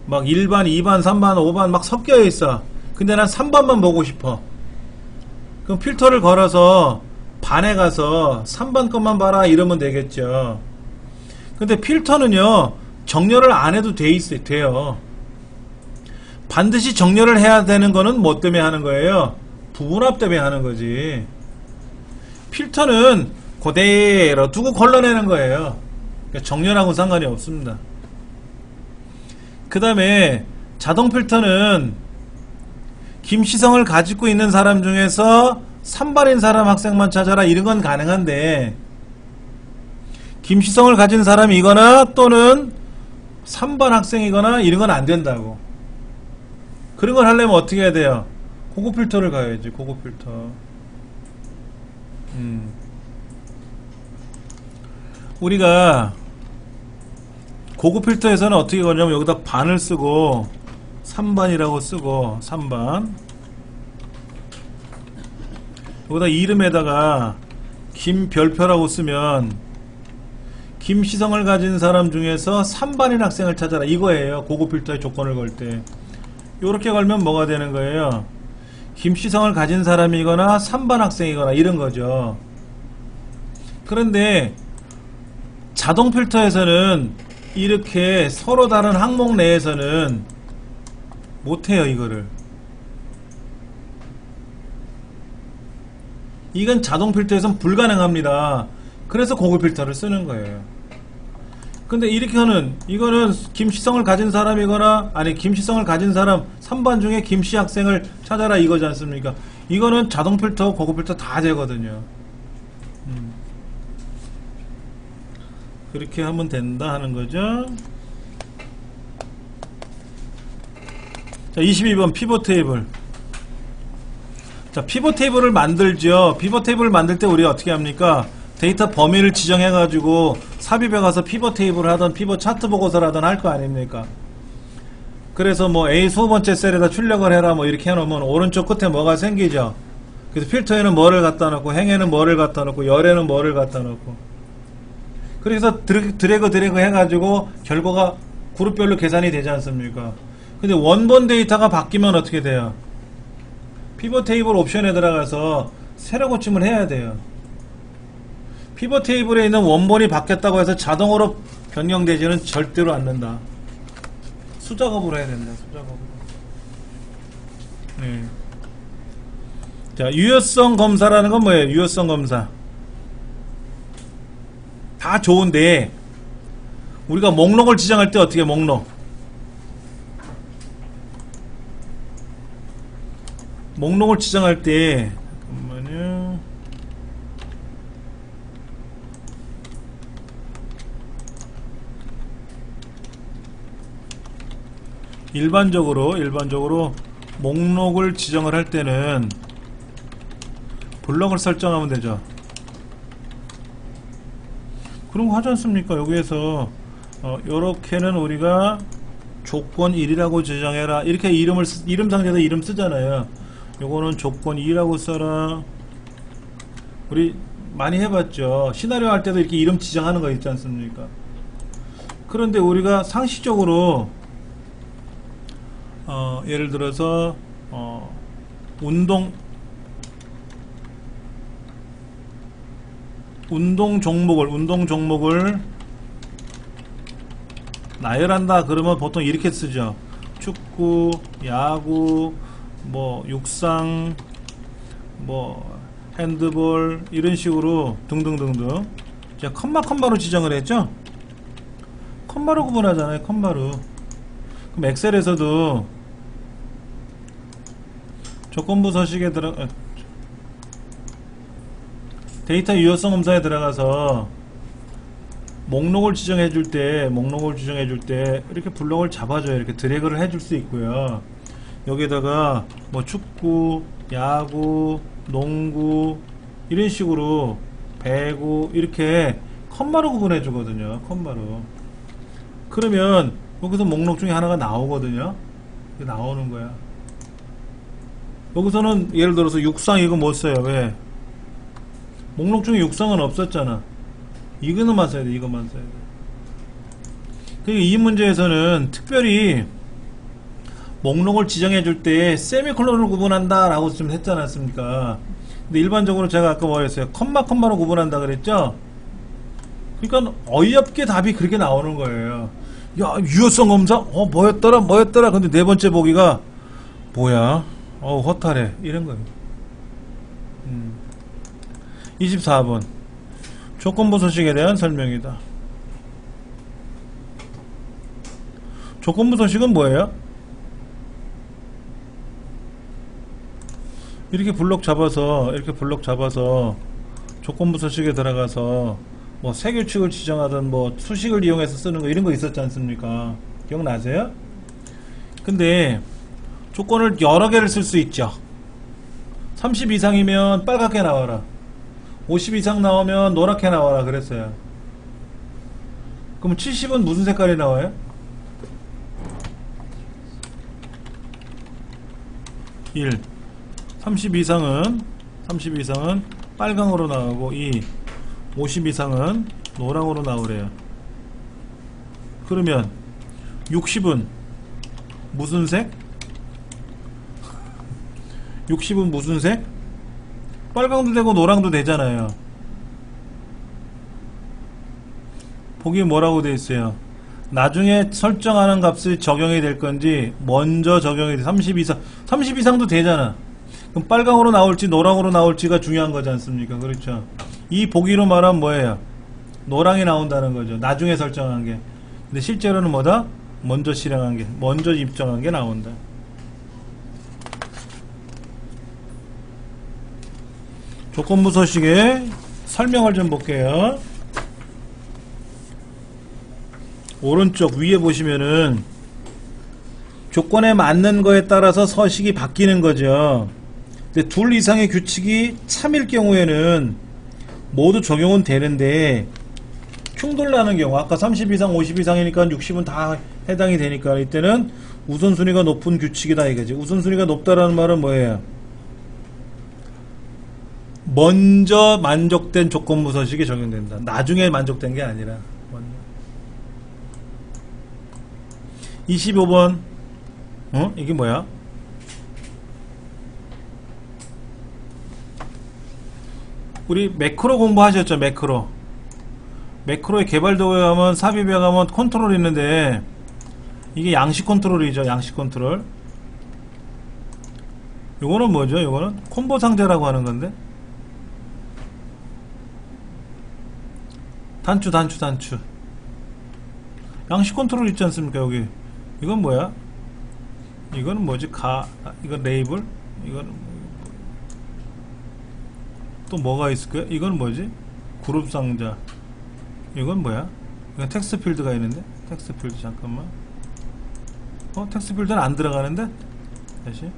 막 1반, 2반, 3반, 5반 막 섞여 있어. 근데 난 3반만 보고 싶어. 그럼 필터를 걸어서 반에 가서 3반 것만 봐라 이러면 되겠죠. 근데 필터는요 정렬을 안 해도 돼요. 반드시 정렬을 해야 되는 거는 뭐 때문에 하는 거예요? 부분합 때문에 하는 거지. 필터는 그대로 두고 걸러내는 거예요. 그러니까 정렬하고는 상관이 없습니다. 그 다음에 자동 필터는 김시성을 가지고 있는 사람 중에서 3반인 사람 학생만 찾아라 이런 건 가능한데, 김시성을 가진 사람이거나 또는 3반 학생이거나 이런 건 안 된다고. 그런 걸 하려면 어떻게 해야 돼요? 고급 필터를 가야지. 고급 필터. 우리가 고급 필터에서는 어떻게 거냐면 여기다 반을 쓰고 3반이라고 쓰고 3반 여기다 이름에다가 김별표라고 쓰면 김시성을 가진 사람 중에서 3반인 학생을 찾아라 이거예요. 고급 필터의 조건을 걸 때. 요렇게 걸면 뭐가 되는 거예요? 김시성을 가진 사람이거나 3반 학생이거나 이런 거죠. 그런데 자동 필터에서는 이렇게 서로 다른 항목 내에서는 못해요. 이거를. 이건 자동 필터에서는 불가능합니다. 그래서 고급 필터를 쓰는 거예요. 근데 이렇게 하는 이거는 김시성을 가진 사람이거나 아니 김시성을 가진 사람 3반 중에 김씨 학생을 찾아라 이거지 않습니까? 이거는 자동 필터 고급 필터 다 되거든요. 그렇게 하면 된다 하는 거죠. 자, 22번 피벗 테이블. 자, 피벗 테이블을 만들죠. 피벗 테이블을 만들 때 우리가 어떻게 합니까? 데이터 범위를 지정해 가지고 삽입해 가서 피벗 테이블을 하던 피벗 차트 보고서를 하던 할 거 아닙니까? 그래서 뭐 A 20번째 셀에다 출력을 해라 뭐 이렇게 해놓으면 오른쪽 끝에 뭐가 생기죠. 그래서 필터에는 뭐를 갖다 놓고 행에는 뭐를 갖다 놓고 열에는 뭐를 갖다 놓고, 그래서 드래그 해가지고 결과가 그룹별로 계산이 되지 않습니까? 근데 원본 데이터가 바뀌면 어떻게 돼요? 피벗 테이블 옵션에 들어가서 새로 고침을 해야 돼요. 피벗 테이블에 있는 원본이 바뀌었다고 해서 자동으로 변경되지는 절대로 않는다. 수작업으로 해야 된다. 수작업으로. 네. 자, 유효성 검사라는 건 뭐예요? 유효성 검사. 다 좋은데 우리가 목록을 지정할 때 어떻게 목록을 지정할 때 잠깐만요. 일반적으로 목록을 지정을 할 때는 블럭을 설정하면 되죠. 그런 거 하지 않습니까? 여기에서 요렇게는 우리가 조건 1이라고 지정해라 이렇게 이름 상자에다 이름 쓰잖아요. 요거는 조건 2라고 써라. 우리 많이 해봤죠. 시나리오 할 때도 이렇게 이름 지정하는 거 있지 않습니까? 그런데 우리가 상식적으로 예를 들어서 운동 종목을 나열한다 그러면 보통 이렇게 쓰죠. 축구, 야구, 뭐 육상, 뭐 핸드볼 이런 식으로 등등등등. 제가 컴마로 지정을 했죠. 컴마로 구분하잖아요. 컴마로. 그럼 엑셀에서도 조건부 서식에 데이터 유효성 검사에 들어가서 목록을 지정해 줄 때 이렇게 블록을 잡아줘요. 이렇게 드래그를 해줄 수 있고요. 여기다가 뭐 축구, 야구, 농구 이런 식으로 배구 이렇게 컴마로 구분해 주거든요. 컴마로. 그러면 여기서 목록 중에 하나가 나오거든요. 이게 나오는 거야. 여기서는 예를 들어서 육상 이거 못 써요. 왜? 목록 중에 육상은 없었잖아. 이거만 써야 돼. 이것만 써야 돼. 그러니까 이 문제에서는 특별히 목록을 지정해 줄 때 세미콜론을 구분한다 라고 좀 했지 않았습니까? 근데 일반적으로 제가 아까 뭐였어요? 컴마로 구분한다 그랬죠? 그러니까 어이없게 답이 그렇게 나오는 거예요. 야, 유효성 검사? 뭐였더라? 근데 네 번째 보기가 뭐야? 허탈해. 이런 거예요. 24번. 조건부 서식에 대한 설명이다. 조건부 서식은 뭐예요? 이렇게 블록 잡아서 조건부 서식에 들어가서 뭐 세규칙을 지정하든 뭐 수식을 이용해서 쓰는 거 이런 거 있었지 않습니까? 기억나세요? 근데 조건을 여러 개를 쓸 수 있죠. 30 이상이면 빨갛게 나와라. 50 이상 나오면 노랗게 나와라 그랬어요. 그럼 70은 무슨 색깔이 나와요? 1. 30 이상은 빨강으로 나오고 2. 50 이상은 노랑으로 나오래요. 그러면 60은 무슨 색? 60은 무슨 색? 빨강도 되고 노랑도 되잖아요. 보기 뭐라고 되어 있어요? 나중에 설정하는 값이 적용이 될 건지 먼저 적용이 돼. 30 이상도 되잖아. 그럼 빨강으로 나올지 노랑으로 나올지가 중요한 거지 않습니까? 그렇죠. 이 보기로 말하면 뭐예요? 노랑이 나온다는 거죠. 나중에 설정한 게. 근데 실제로는 뭐다? 먼저 실행한 게, 먼저 입정한 게 나온다. 조건부 서식의 설명을 좀 볼게요. 오른쪽 위에 보시면은 조건에 맞는 거에 따라서 서식이 바뀌는 거죠. 근데 둘 이상의 규칙이 참일 경우에는 모두 적용은 되는데 충돌나는 경우, 아까 30 이상 50 이상이니까 60은 다 해당이 되니까 이때는 우선순위가 높은 규칙이다 이거지. 우선순위가 높다라는 말은 뭐예요? 먼저 만족된 조건부 서식이 적용된다. 나중에 만족된 게 아니라. 25번. 이게 뭐야? 우리 매크로 공부하셨죠? 매크로의 개발 도구에 가면 삽입에 가면 컨트롤이 있는데 이게 양식 컨트롤이죠. 양식 컨트롤. 요거는 뭐죠? 요거는 콤보 상자라고 하는 건데. 단추. 양식 컨트롤 있지 않습니까? 여기. 이건 뭐야? 이건 뭐지? 이건 레이블? 이건 또 뭐가 있을까요? 이건 뭐지? 그룹 상자. 이건 뭐야? 이건 텍스트 필드가 있는데? 텍스트 필드 잠깐만. 텍스트 필드는 안 들어가는데? 다시.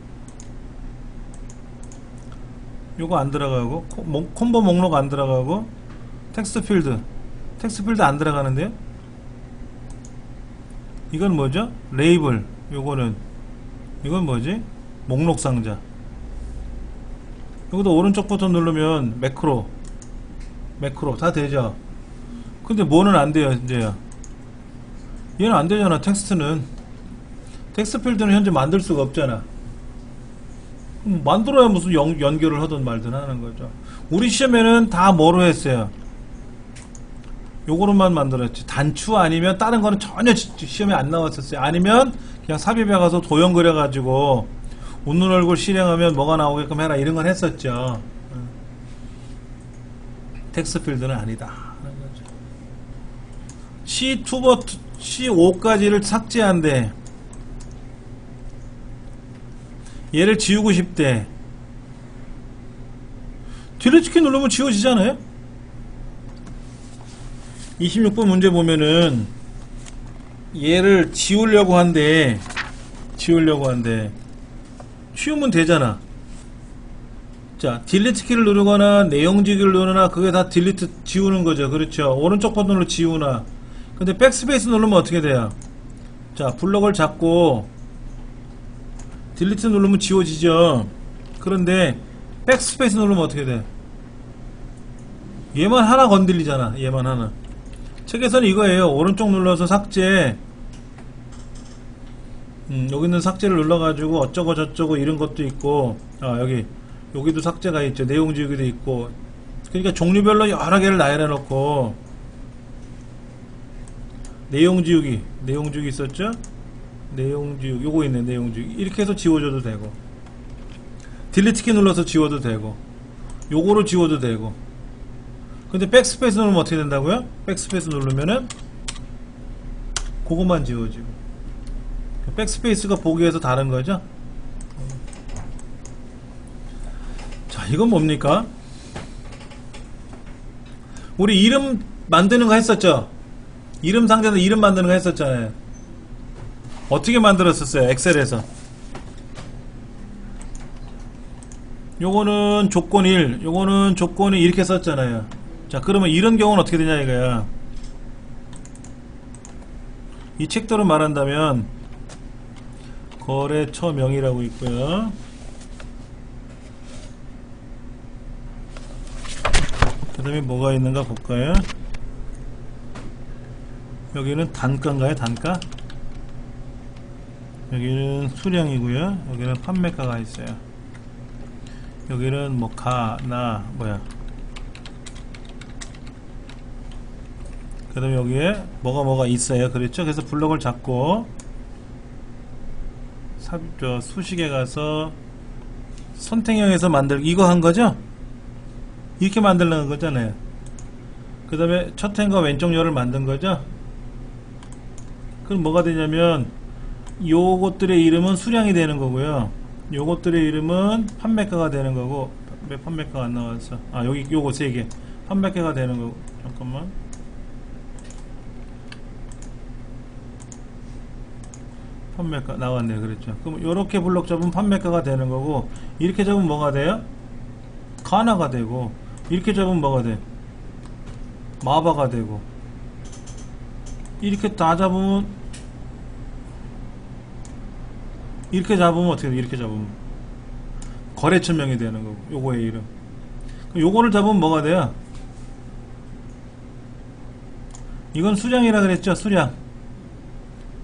요거 안 들어가고 콤보 목록 안 들어가고 텍스트 필드 안 들어가는데요? 이건 뭐죠? 레이블. 이건 뭐지? 목록 상자. 여기도 오른쪽 버튼 누르면 매크로 매크로 다 되죠. 근데 뭐는 안 돼요, 이제. 얘는 안 되잖아, 텍스트는. 텍스트 필드는 현재 만들 수가 없잖아. 만들어야 무슨 연결을 하든 말든 하는 거죠. 우리 시험에는 다 뭐로 했어요? 요거로만 만들었지. 단추 아니면 다른 거는 전혀 시험에 안 나왔었어요. 아니면 그냥 삽입해 가서 도형 그려가지고 웃는 얼굴 실행하면 뭐가 나오게끔 해라, 이런 건 했었죠. 텍스트 필드는 아니다. C5까지를 삭제한대. 얘를 지우고 싶대. 딜리트 키 누르면 지워지잖아요. 26번 문제 보면은 얘를 지우려고 한대. 지우면 되잖아. 자, 딜리트 키를 누르거나 내용 지우기를 누르나 그게 다 딜리트 지우는 거죠. 그렇죠. 오른쪽 버튼으로 지우나. 근데 백스페이스 누르면 어떻게 돼요? 자, 블럭을 잡고 딜리트 누르면 지워지죠. 그런데 백스페이스 누르면 어떻게 돼? 얘만 하나 건들리잖아. 얘만 하나. 책에서는 이거예요. 오른쪽 눌러서 삭제. 여기 있는 삭제를 눌러가지고 어쩌고 저쩌고 이런 것도 있고, 여기도 삭제가 있죠. 내용 지우기도 있고. 그러니까 종류별로 여러 개를 나열해 놓고, 내용 지우기 있었죠? 내용 지우기, 요거 있네, 내용 지우기. 이렇게 해서 지워줘도 되고, 딜리트 키 눌러서 지워도 되고, 요거로 지워도 되고. 근데 백스페이스 누르면 어떻게 된다고요? 백스페이스 누르면은 그것만 지워지고. 백스페이스가 보기에서 다른 거죠? 자, 이건 뭡니까? 우리 이름 만드는 거 했었죠? 이름 상자에서 이름 만드는 거 했었잖아요. 어떻게 만들었었어요? 엑셀에서. 요거는 조건 1, 요거는 조건이 이렇게 썼잖아요. 자, 그러면 이런 경우는 어떻게 되냐 이거야. 이 책대로 말한다면 거래처명이라고 있고요. 그 다음에 뭐가 있는가 볼까요? 여기는 단가인가요? 단가? 여기는 수량이고요. 여기는 판매가가 있어요. 여기는 뭐 그 다음에 여기에 뭐가 있어요. 그랬죠? 그래서 블럭을 잡고 수식에 가서 선택형에서 이거 한 거죠? 이렇게 만들려는 거잖아요. 그 다음에 첫 행과 왼쪽 열을 만든 거죠? 그럼 뭐가 되냐면 요것들의 이름은 수량이 되는 거고요. 요것들의 이름은 판매가가 되는 거고. 왜 판매가가 안 나왔어? 여기 요거 3개 판매가가 되는 거고. 잠깐만. 판매가 나왔네요. 그렇죠. 그럼 요렇게 블록 잡으면 판매가가 되는 거고, 이렇게 잡으면 뭐가 돼요? 가나가 되고, 이렇게 잡으면 뭐가 돼? 마바가 되고, 이렇게 다 잡으면, 이렇게 잡으면 어떻게 돼? 이렇게 잡으면 거래처명이 되는 거고, 요거의 이름. 그럼 요거를 잡으면 뭐가 돼요? 이건 수량이라 그랬죠? 수량.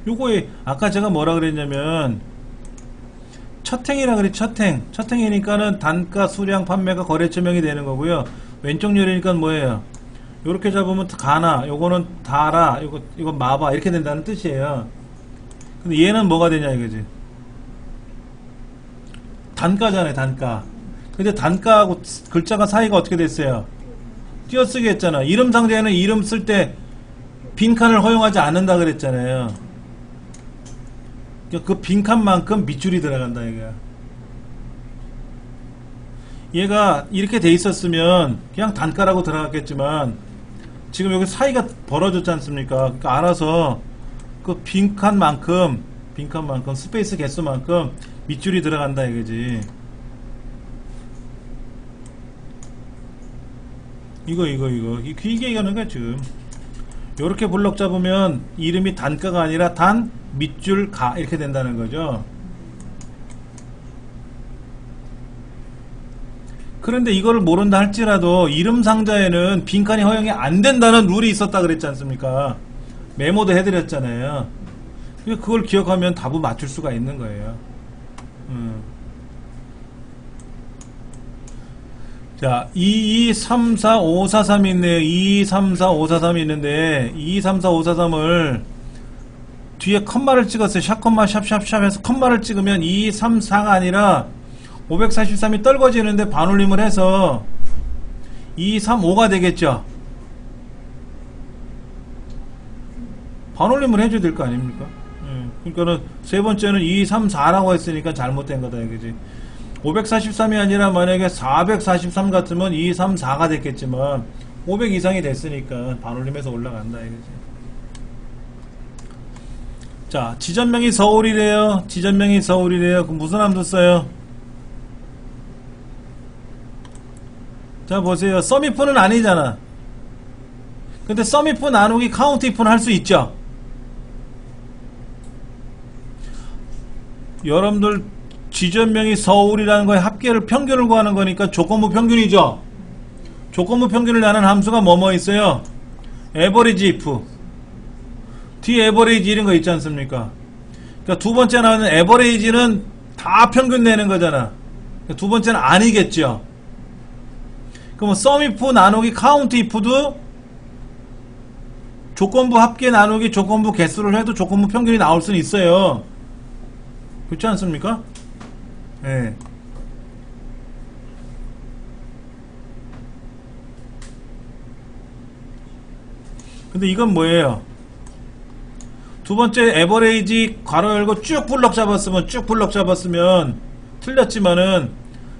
요거에 아까 제가 뭐라 그랬냐면 첫행이라 그랬죠. 첫행이니까는 단가, 수량, 판매가 거래처명이 되는 거고요. 왼쪽 열이니까 뭐예요? 요렇게 잡으면 가나, 요거는 다라, 이거 마바 이렇게 된다는 뜻이에요. 근데 얘는 뭐가 되냐 이거지. 단가잖아요. 단가. 근데 단가하고 글자가 사이가 어떻게 됐어요? 띄어쓰기 했잖아. 이름 상자에는 이름 쓸 때 빈칸을 허용하지 않는다 그랬잖아요. 그 빈칸만큼 밑줄이 들어간다 이거야. 얘가 이렇게 돼 있었으면 그냥 단가라고 들어갔겠지만 지금 여기 사이가 벌어졌지 않습니까? 그러니까 알아서 그 빈칸만큼 스페이스 개수만큼 밑줄이 들어간다 이거지. 이게 얘기하는 거야 지금. 요렇게 블럭 잡으면 이름이 단가가 아니라 밑줄 가 이렇게 된다는 거죠. 그런데 이걸 모른다 할지라도 이름 상자에는 빈칸이 허용이 안 된다는 룰이 있었다 그랬지 않습니까? 메모도 해드렸잖아요. 그걸 기억하면 답을 맞출 수가 있는 거예요. 자, 2234543이 있네요. 2234543이 있는데 2234543을 뒤에 컴마를 찍었어요. 샵컴마 샵샵샵 해서 컴마를 찍으면 234가 아니라 543이 떨궈지는데 반올림을 해서 235가 되겠죠. 반올림을 해줘야 될 거 아닙니까? 그러니까는 세 번째는 234라고 했으니까 잘못된 거다 이거지. 543이 아니라 만약에 443 같으면 234가 됐겠지만 500 이상이 됐으니까 반올림해서 올라간다 이거지. 자, 지점명이 서울이래요. 지점명이 서울이래요. 그럼 무슨 함수 써요? 자, 보세요. 썸이프는 아니잖아. 근데 썸이프 나누기 카운트 if는 할 수 있죠. 여러분들 지점명이 서울이라는 거에 합계를 평균을 구하는 거니까 조건부 평균이죠. 조건부 평균을 내는 함수가 뭐뭐 있어요? 에버리지 if. 뒤에 에버리지 이런 거 있지 않습니까? 그러니까 두 번째 나오는 에버리지는 다 평균 내는 거잖아. 그러니까 두 번째는 아니겠죠. 그럼 sum if 나누기 count if도 조건부 합계 나누기 조건부 개수를 해도 조건부 평균이 나올 수는 있어요. 그렇지 않습니까? 네. 근데 이건 뭐예요? 두 번째 에버레이지 괄호 열고 쭉 블럭 잡았으면 틀렸지만은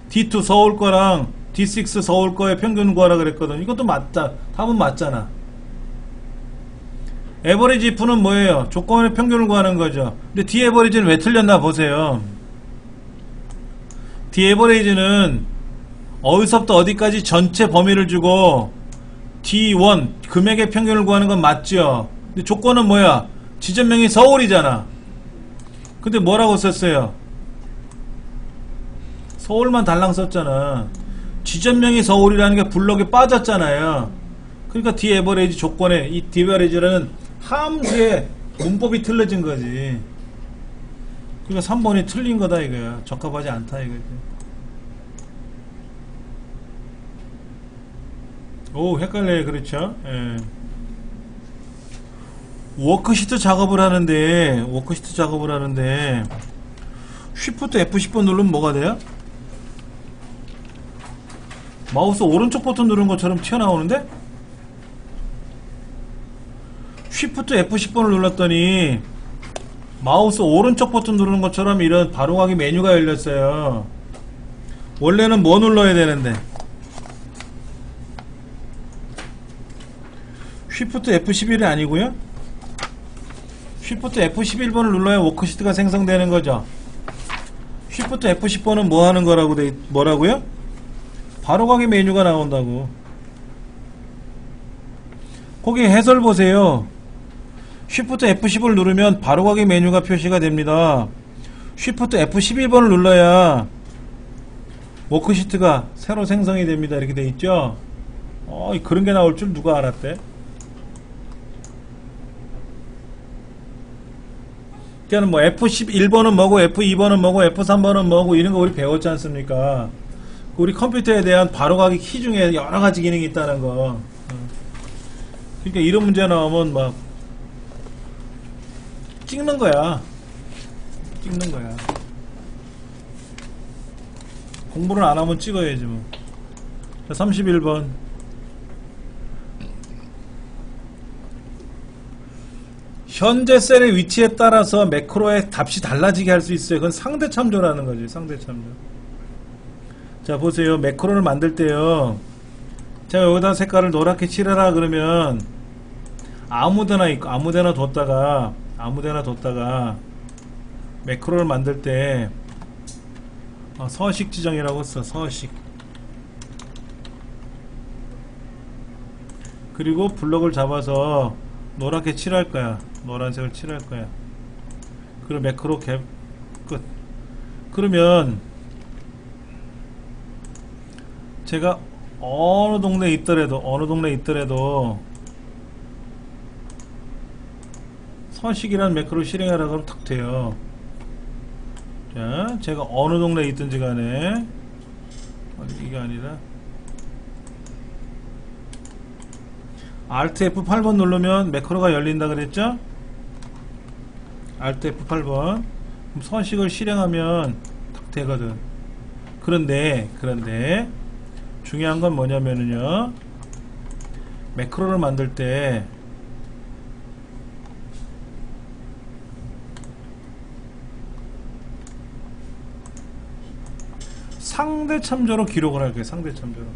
D2 서울 거랑 D6 서울 거의 평균 구하라 그랬거든. 이것도 맞다. 답은 맞잖아. 에버리지 if는 뭐예요? 조건의 평균을 구하는 거죠. 근데 D 에버리지는 왜 틀렸나 보세요. D 에버리지는 어디서부터 어디까지 전체 범위를 주고 D1 금액의 평균을 구하는 건 맞죠. 근데 조건은 뭐야? 지점명이 서울이잖아. 근데 뭐라고 썼어요? 서울만 달랑 썼잖아. 지점명이 서울이라는 게 블럭에 빠졌잖아요. 그러니까 D 에버리지 조건에 이 D 에버리지라는 함수의 문법이 틀려진 거지. 그러니까 3번이 틀린 거다 이거야. 적합하지 않다 이거지. 오, 헷갈려요. 그렇죠? 예. 워크시트 작업을 하는데 Shift F10번 누르면 뭐가 돼요? 마우스 오른쪽 버튼 누른 것처럼 튀어나오는데? Shift F10번을 눌렀더니 마우스 오른쪽 버튼 누르는 것처럼 이런 바로가기 메뉴가 열렸어요. 원래는 뭐 눌러야 되는데? Shift F11이 아니고요? Shift F11번을 눌러야 워크시트가 생성되는 거죠. Shift F10번은 뭐 하는 거라고 뭐라고요? 바로가기 메뉴가 나온다고. 거기 해설 보세요. Shift F10을 누르면 바로가기 메뉴가 표시가 됩니다. Shift F11번을 눌러야 워크시트가 새로 생성이 됩니다. 이렇게 돼 있죠. 그런 게 나올 줄 누가 알았대? 그러니까 뭐 F11번은 뭐고 F2번은 뭐고 F3번은 뭐고 이런 거 우리 배웠지 않습니까? 우리 컴퓨터에 대한 바로가기 키 중에 여러가지 기능이 있다는 거. 그러니까 이런 문제 나오면 막 찍는 거야. 공부를 안 하면 찍어야지 뭐. 자, 31번. 현재 셀의 위치에 따라서 매크로의 값이 달라지게 할 수 있어요. 그건 상대 참조라는 거지. 상대 참조. 자, 보세요. 매크로를 만들 때요. 제가 여기다 색깔을 노랗게 칠해라 그러면 아무데나 뒀다가 매크로를 만들 때 서식 지정이라고 써. 서식. 그리고 블럭을 잡아서 노랗게 칠할 거야. 노란색을 칠할 거야. 그리고 매크로 갭 끝. 그러면 제가 어느 동네에 있더라도 서식이라는 매크로 실행하라고 하면 탁 돼요. 자, 제가 어느 동네에 있든지 간에 이게 아니라 Alt F8번 누르면 매크로가 열린다 그랬죠? Alt F8번 서식을 실행하면 탁 되거든. 그런데 중요한 건 뭐냐면은요, 매크로를 만들 때 상대 참조로 기록을 할 거예요. 상대 참조로.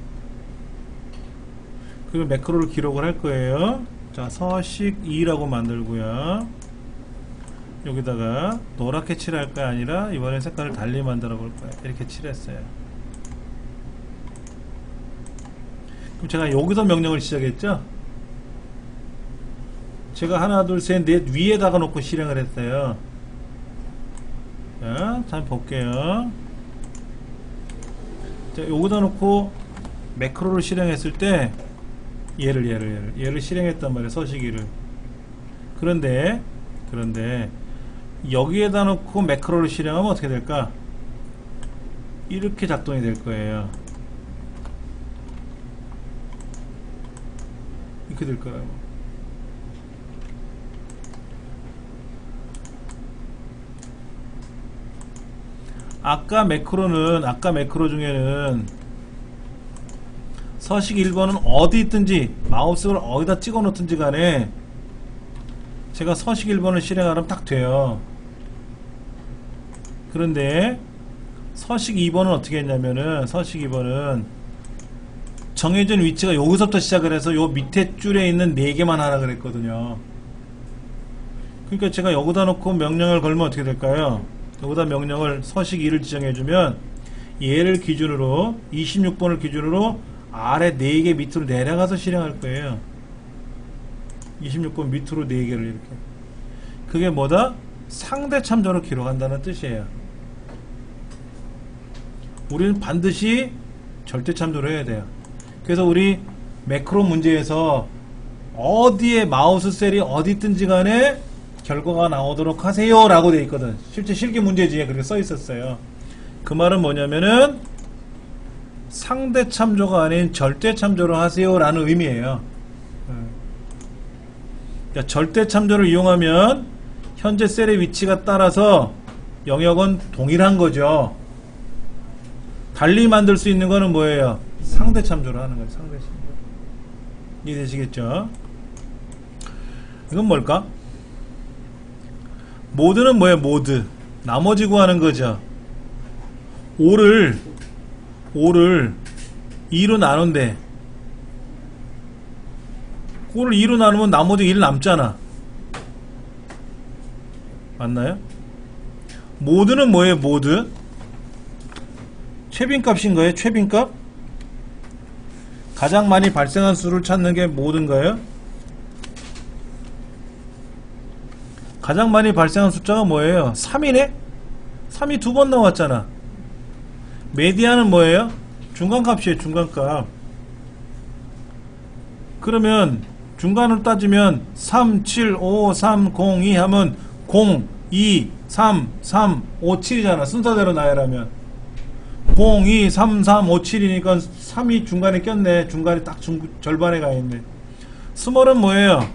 그리고 매크로를 기록을 할 거예요. 자, 서식 2라고 만들고요. 여기다가 노랗게 칠할 거 아니라 이번엔 색깔을 달리 만들어 볼 거예요. 이렇게 칠했어요. 그럼 제가 여기서 명령을 시작했죠? 제가 하나, 둘, 셋, 넷 위에다가 놓고 실행을 했어요. 자, 잘 볼게요. 자, 여기다 놓고 매크로를 실행했을 때 얘를 실행했단 말이에요. 서식이를. 그런데 여기에다 놓고 매크로를 실행하면 어떻게 될까? 이렇게 작동이 될 거예요. 이렇게 될 거예요. 아까 매크로 중에는 서식 1번은 어디 있든지 마우스를 어디다 찍어 놓든지 간에 제가 서식 1번을 실행하면 딱 돼요. 그런데 서식 2번은 어떻게 했냐면은, 서식 2번은 정해진 위치가 여기서부터 시작을 해서 요 밑에 줄에 있는 4개만 하라 그랬거든요. 그러니까 제가 여기다 놓고 명령을 걸면 어떻게 될까요? 여기다 명령을 서식 2를 지정해주면 얘를 기준으로 26번을 기준으로 아래 4개 밑으로 내려가서 실행할 거예요. 26번 밑으로 4개를 이렇게. 그게 뭐다? 상대 참조로 기록한다는 뜻이에요. 우리는 반드시 절대 참조를 해야 돼요. 그래서 우리 매크로 문제에서 어디에 마우스 셀이 어디 있든지 간에 결과가 나오도록 하세요 라고 되어 있거든. 실제 실기 문제지에 그렇게 써 있었어요. 그 말은 뭐냐면은 상대 참조가 아닌 절대 참조를 하세요 라는 의미예요. 그러니까 절대 참조를 이용하면 현재 셀의 위치가 따라서 영역은 동일한 거죠. 달리 만들 수 있는 거는 뭐예요? 상대 참조를 하는 거예요. 상대 참조. 이해되시겠죠? 이건 뭘까? 모드는 뭐예요? 모드. 나머지 구하는 거죠. 5를 2로 나눈대. 5를 2로 나누면 나머지 1 남잖아. 맞나요? 모드는 뭐예요? 모드. 최빈값인 거예요? 최빈값? 가장 많이 발생한 수를 찾는 게 모드인가요? 가장 많이 발생한 숫자가 뭐예요? 3이네? 3이 2번 나왔잖아. 메디안은 뭐예요? 중간값이에요. 중간값. 그러면 중간을 따지면 3, 7, 5, 3, 0, 2 하면 0, 2, 3, 3, 5, 7이잖아. 순서대로 나열하면 0, 2, 3, 3, 5, 7이니까 3이 중간에 꼈네. 중간에 딱 절반에 가 있네. 스몰은 뭐예요?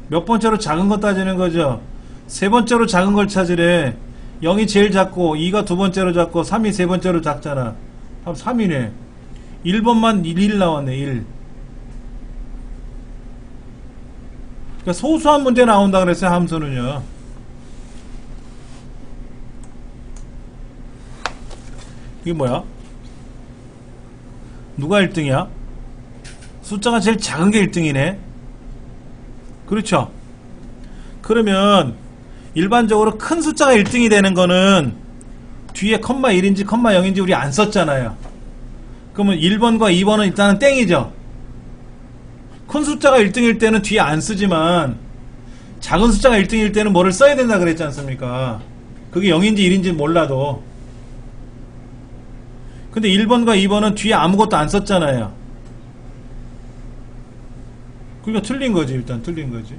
몇 번째로 작은 거 따지는 거죠. 세 번째로 작은 걸 찾으래. 0이 제일 작고 2가 두 번째로 작고 3이 세 번째로 작잖아. 그럼 3이네. 1번만 1 나왔네. 1. 그러니까 소수한 문제 나온다 그랬어요. 함수는요. 이게 뭐야? 누가 1등이야? 숫자가 제일 작은 게 1등이네. 그렇죠? 그러면 일반적으로 큰 숫자가 1등이 되는 거는 뒤에 컴마 1인지 컴마 0인지 우리 안 썼잖아요. 그러면 1번과 2번은 일단은 땡이죠. 큰 숫자가 1등일 때는 뒤에 안 쓰지만 작은 숫자가 1등일 때는 뭐를 써야 된다 그랬지 않습니까? 그게 0인지 1인지 몰라도. 근데 1번과 2번은 뒤에 아무것도 안 썼잖아요. 그러니까 틀린 거지. 일단 틀린 거지.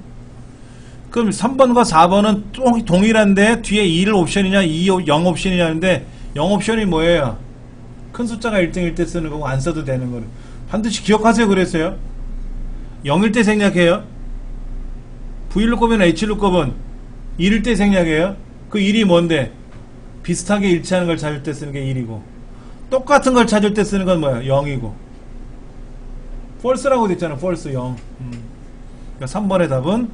그럼 3번과 4번은 동일한데 뒤에 1 옵션이냐 0 옵션이냐 하는데 0 옵션이 뭐예요? 큰 숫자가 1등일 때 쓰는 거고 안 써도 되는 거를 반드시 기억하세요. 그랬어요. 0일 때 생략해요. Vlookup이나 Hlookup은 1일 때 생략해요. 그 1이 뭔데? 비슷하게 일치하는 걸 찾을 때 쓰는 게 1이고 똑같은 걸 찾을 때 쓰는 건 뭐야? 0이고 false라고 됐잖아. false 0. 그러니까 3번의 답은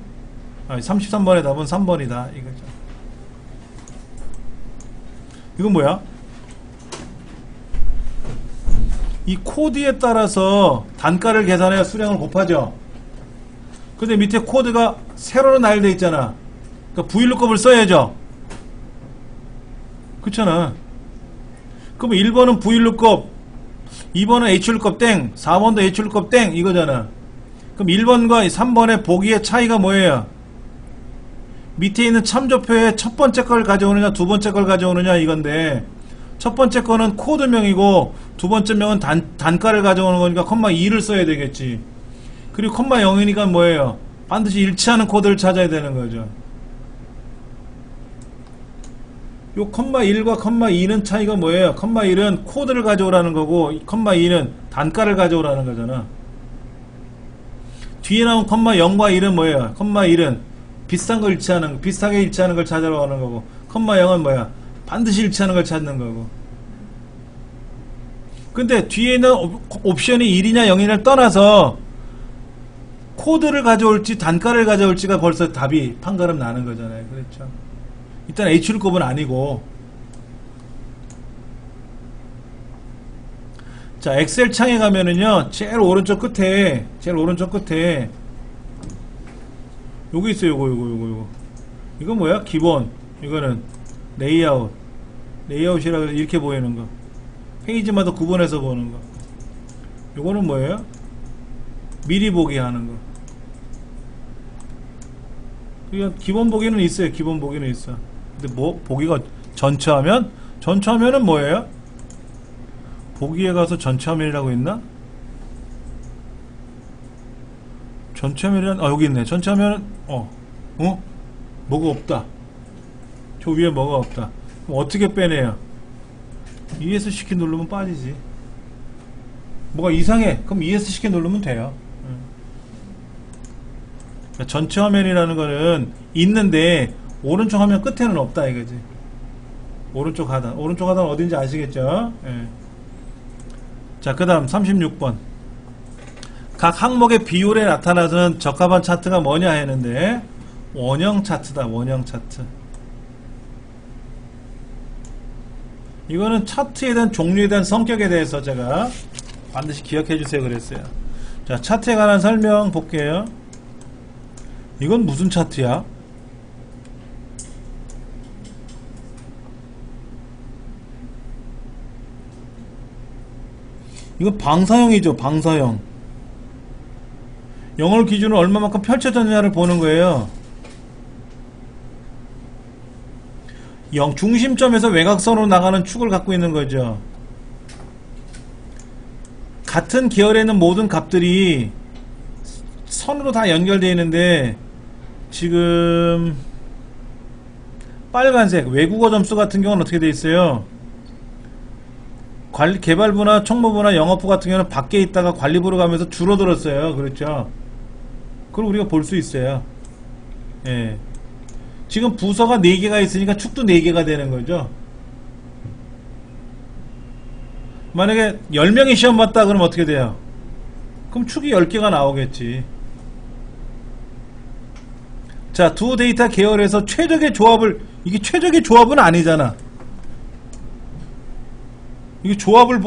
33번의 답은 3번이다 이거죠. 이건 뭐야? 이 코드에 따라서 단가를 계산해야 수량을 곱하죠. 근데 밑에 코드가 세로로 나열되어 있잖아. 그러니까 Vlookup을 써야죠. 그렇잖아. 그럼 1번은 Vlookup, 2번은 Hlookup 땡, 4번도 Hlookup 땡 이거잖아. 그럼 1번과 3번의 보기의 차이가 뭐예요? 밑에 있는 참조표에 첫 번째 걸 가져오느냐 두 번째 걸 가져오느냐 이건데 첫 번째 거는 코드명이고 두 번째 명은 단가를 가져오는 거니까 컴마 2를 써야 되겠지. 그리고 컴마 0이니까 뭐예요? 반드시 일치하는 코드를 찾아야 되는 거죠. 요 컴마 1과 컴마 2는 차이가 뭐예요? 컴마 1은 코드를 가져오라는 거고 컴마 2는 단가를 가져오라는 거잖아. 뒤에 나온 컴마 0과 1은 뭐예요? 컴마 1은 비슷하게 일치하는 걸 찾으러 가는 거고 컴마 0은 뭐야? 반드시 일치하는 걸 찾는 거고. 근데 뒤에 있는 옵션이 1이냐 0이냐를 떠나서 코드를 가져올지 단가를 가져올지가 벌써 답이 판가름 나는 거잖아요. 그렇죠? 일단 Hlookup은 아니고. 자, 엑셀 창에 가면은요, 제일 오른쪽 끝에 요거 있어요. 요거. 이건 뭐야? 기본. 이거는 레이아웃이라 그래서 이렇게 보이는 거. 페이지마다 구분해서 보는 거. 요거는 뭐예요? 미리 보기 하는 거. 그냥 기본 보기는 있어요. 기본 보기는 있어. 근데 뭐 보기가 전체 화면은 뭐예요? 보기에 가서 전체 화면이라고 있나? 전체 화면이란 여기 있네. 전체 화면은 뭐가 없다. 저 위에 뭐가 없다. 그럼 어떻게 빼내요? ES 키 누르면 빠지지. 뭐가 이상해. 그럼 ES 키 누르면 돼요. 그러니까 전체 화면이라는 거는 있는데 오른쪽 화면 끝에는 없다 이거지. 오른쪽 하단 어딘지 아시겠죠? 예. 자, 그 다음 36번 각 항목의 비율에 나타나는 적합한 차트가 뭐냐 했는데 원형 차트다. 원형 차트. 이거는 차트에 대한 종류에 대한 성격에 대해서 제가 반드시 기억해 주세요 그랬어요. 자, 차트에 관한 설명 볼게요. 이건 무슨 차트야? 이건 방사형이죠. 방사형. 영월 기준으로 얼마만큼 펼쳐졌느냐를 보는 거예요. 중심점에서 외곽선으로 나가는 축을 갖고 있는 거죠. 같은 계열에 있는 모든 값들이 선으로 다 연결되어 있는데 지금 빨간색 외국어 점수 같은 경우는 어떻게 되어 있어요? 개발부나 총무부나 영업부 같은 경우는 밖에 있다가 관리부로 가면서 줄어들었어요. 그렇죠? 그걸 우리가 볼 수 있어요. 예. 지금 부서가 4개가 있으니까 축도 4개가 되는 거죠. 만약에 10명이 시험 봤다 그러면 어떻게 돼요? 그럼 축이 10개가 나오겠지. 자, 두 데이터 계열에서 최적의 조합을, 이게 최적의 조합은 아니잖아. 이게 조합을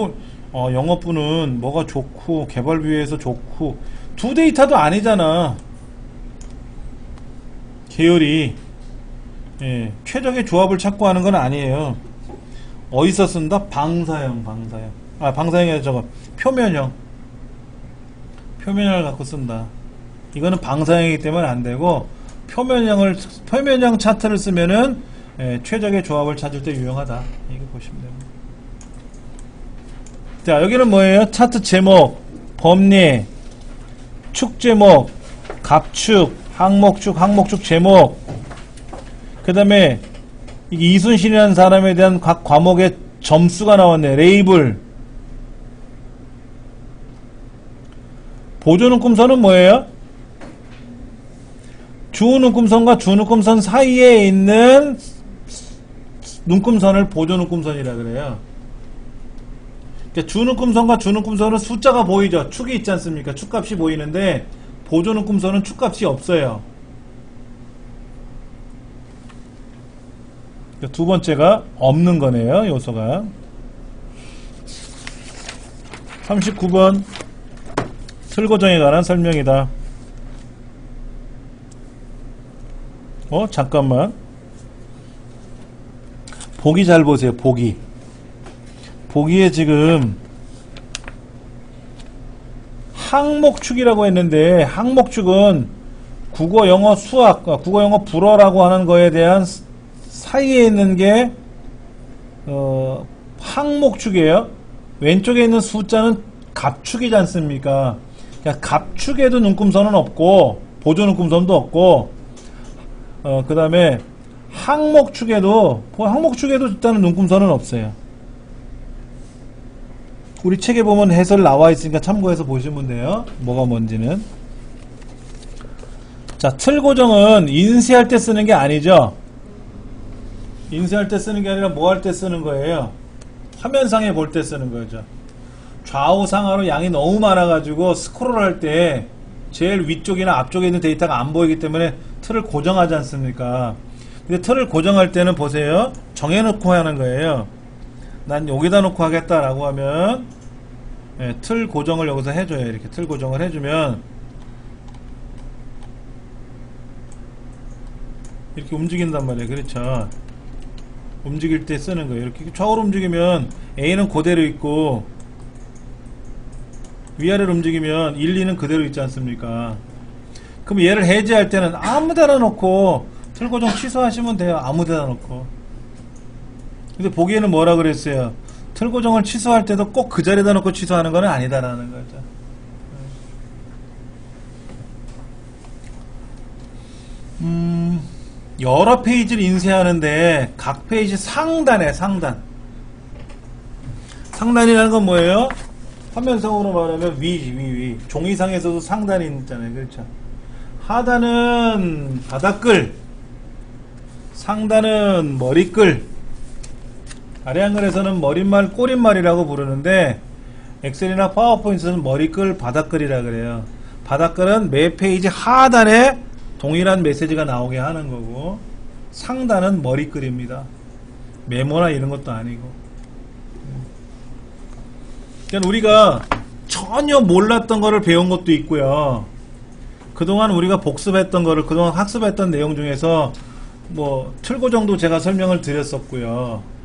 영업부는 뭐가 좋고 개발비에서 좋고 두 데이터도 아니잖아. 계열이. 예, 최적의 조합을 찾고 하는 건 아니에요. 어디서 쓴다? 방사형. 방사형이 아니라 저거 표면형. 표면형을 갖고 쓴다. 이거는 방사형이기 때문에 안 되고 표면형 차트를 쓰면은 최적의 조합을 찾을 때 유용하다. 이거 보시면 됩니다. 자, 여기는 뭐예요? 차트 제목, 범리, 축 제목, 갑축, 항목축 제목. 그 다음에 이순신이라는 사람에 대한 각 과목의 점수가 나왔네. 레이블. 보조눈금선은 뭐예요? 주눈금선과 주눈금선 사이에 있는 눈금선을 보조눈금선이라 그래요. 그러니까 주눈금선과 주눈금선은 숫자가 보이죠. 축이 있지 않습니까? 축값이 보이는데 보조눈금선은 축값이 없어요. 두 번째가 없는 거네요. 요소가. 39번 틀고정에 관한 설명이다. 잠깐만. 보기 잘 보세요. 보기에 지금 항목축이라고 했는데, 항목축은 국어, 영어, 수학, 국어, 영어, 불어라고 하는 거에 대한 사이에 있는 게 항목축이에요. 왼쪽에 있는 숫자는 갑축이지 않습니까? 그러니까 갑축에도 눈금선은 없고 보조 눈금선도 없고, 그 다음에 항목축에도 일단은 눈금선은 없어요. 우리 책에 보면 해설 나와 있으니까 참고해서 보시면 돼요. 뭐가 뭔지는. 자, 틀고정은 인쇄할 때 쓰는 게 아니죠. 인쇄할 때 쓰는 게 아니라 뭐 할 때 쓰는 거예요? 화면상에 볼 때 쓰는 거죠. 좌우상하로 양이 너무 많아가지고 스크롤 할 때 제일 위쪽이나 앞쪽에 있는 데이터가 안 보이기 때문에 틀을 고정하지 않습니까? 근데 틀을 고정할 때는 보세요. 정해놓고 하는 거예요. 난 여기다 놓고 하겠다라고 하면, 틀 고정을 여기서 해줘요. 이렇게 틀 고정을 해주면 이렇게 움직인단 말이에요. 그렇죠? 움직일 때 쓰는 거예요. 이렇게 좌우로 움직이면 A는 그대로 있고 위아래로 움직이면 1, 2는 그대로 있지 않습니까? 그럼 얘를 해제할 때는 아무 데나 놓고 틀 고정 취소하시면 돼요. 아무 데나 놓고. 근데 보기에는 뭐라 그랬어요? 틀 고정을 취소할 때도 꼭 그 자리에다 놓고 취소하는 건 아니다라는 거죠. 여러 페이지를 인쇄하는데 각 페이지 상단이라는 건 뭐예요? 화면상으로 말하면 위. 종이상에서도 상단이 있잖아요. 그렇죠? 하단은 바닥글, 상단은 머리글, 아래 한글에서는 머릿말, 꼬릿말이라고 부르는데 엑셀이나 파워포인트는 머리글, 바닥글이라 그래요. 바닥글은 매 페이지 하단에 동일한 메시지가 나오게 하는 거고, 상단은 머리글입니다. 메모나 이런 것도 아니고. 그러니까 우리가 전혀 몰랐던 거를 배운 것도 있고요. 그동안 우리가 복습했던 거를, 그동안 학습했던 내용 중에서 뭐 틀고정도 제가 설명을 드렸었고요.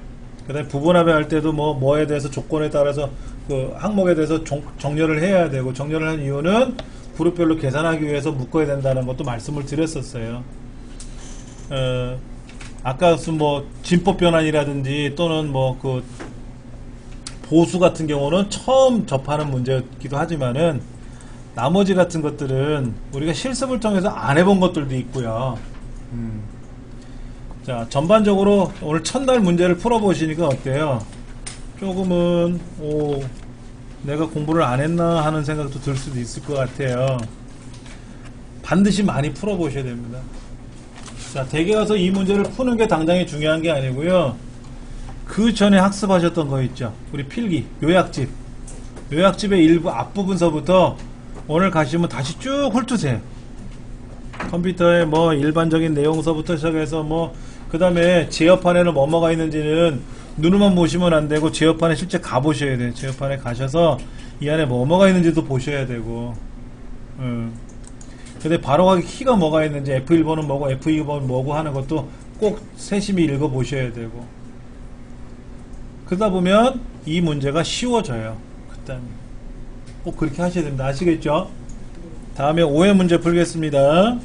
그 다음에 부분합의 할 때도 뭐에 대해서 조건에 따라서 그 항목에 대해서 정렬을 해야 되고, 정렬을 한 이유는 그룹별로 계산하기 위해서 묶어야 된다는 것도 말씀을 드렸었어요. 아까 뭐 진법 변환이라든지 또는 뭐 그 보수 같은 경우는 처음 접하는 문제이기도 하지만은 나머지 같은 것들은 우리가 실습을 통해서 안 해본 것들도 있고요. 자, 전반적으로 오늘 첫날 문제를 풀어보시니까 어때요? 조금은 내가 공부를 안 했나 하는 생각도 들 수도 있을 것 같아요. 반드시 많이 풀어보셔야 됩니다. 자, 댁에 가서 이 문제를 푸는 게 당장이 중요한 게 아니고요. 그 전에 학습하셨던 거 있죠. 우리 필기, 요약집. 요약집의 일부 앞부분서부터 오늘 가시면 다시 쭉 훑으세요. 컴퓨터에 뭐 일반적인 내용서부터 시작해서 그 다음에 제어판에는 뭐가 있는지는 눈으로만 보시면 안 되고 제어판에 실제 가보셔야 돼요. 제어판에 가셔서 이 안에 뭐가 있는지도 보셔야 되고. 근데 바로 가기 키가 뭐가 있는지, F1번은 뭐고 F2번은 뭐고 하는 것도 꼭 세심히 읽어보셔야 되고. 그러다 보면 이 문제가 쉬워져요. 그다음에 꼭 그렇게 하셔야 됩니다. 아시겠죠? 다음에 오해 문제 풀겠습니다.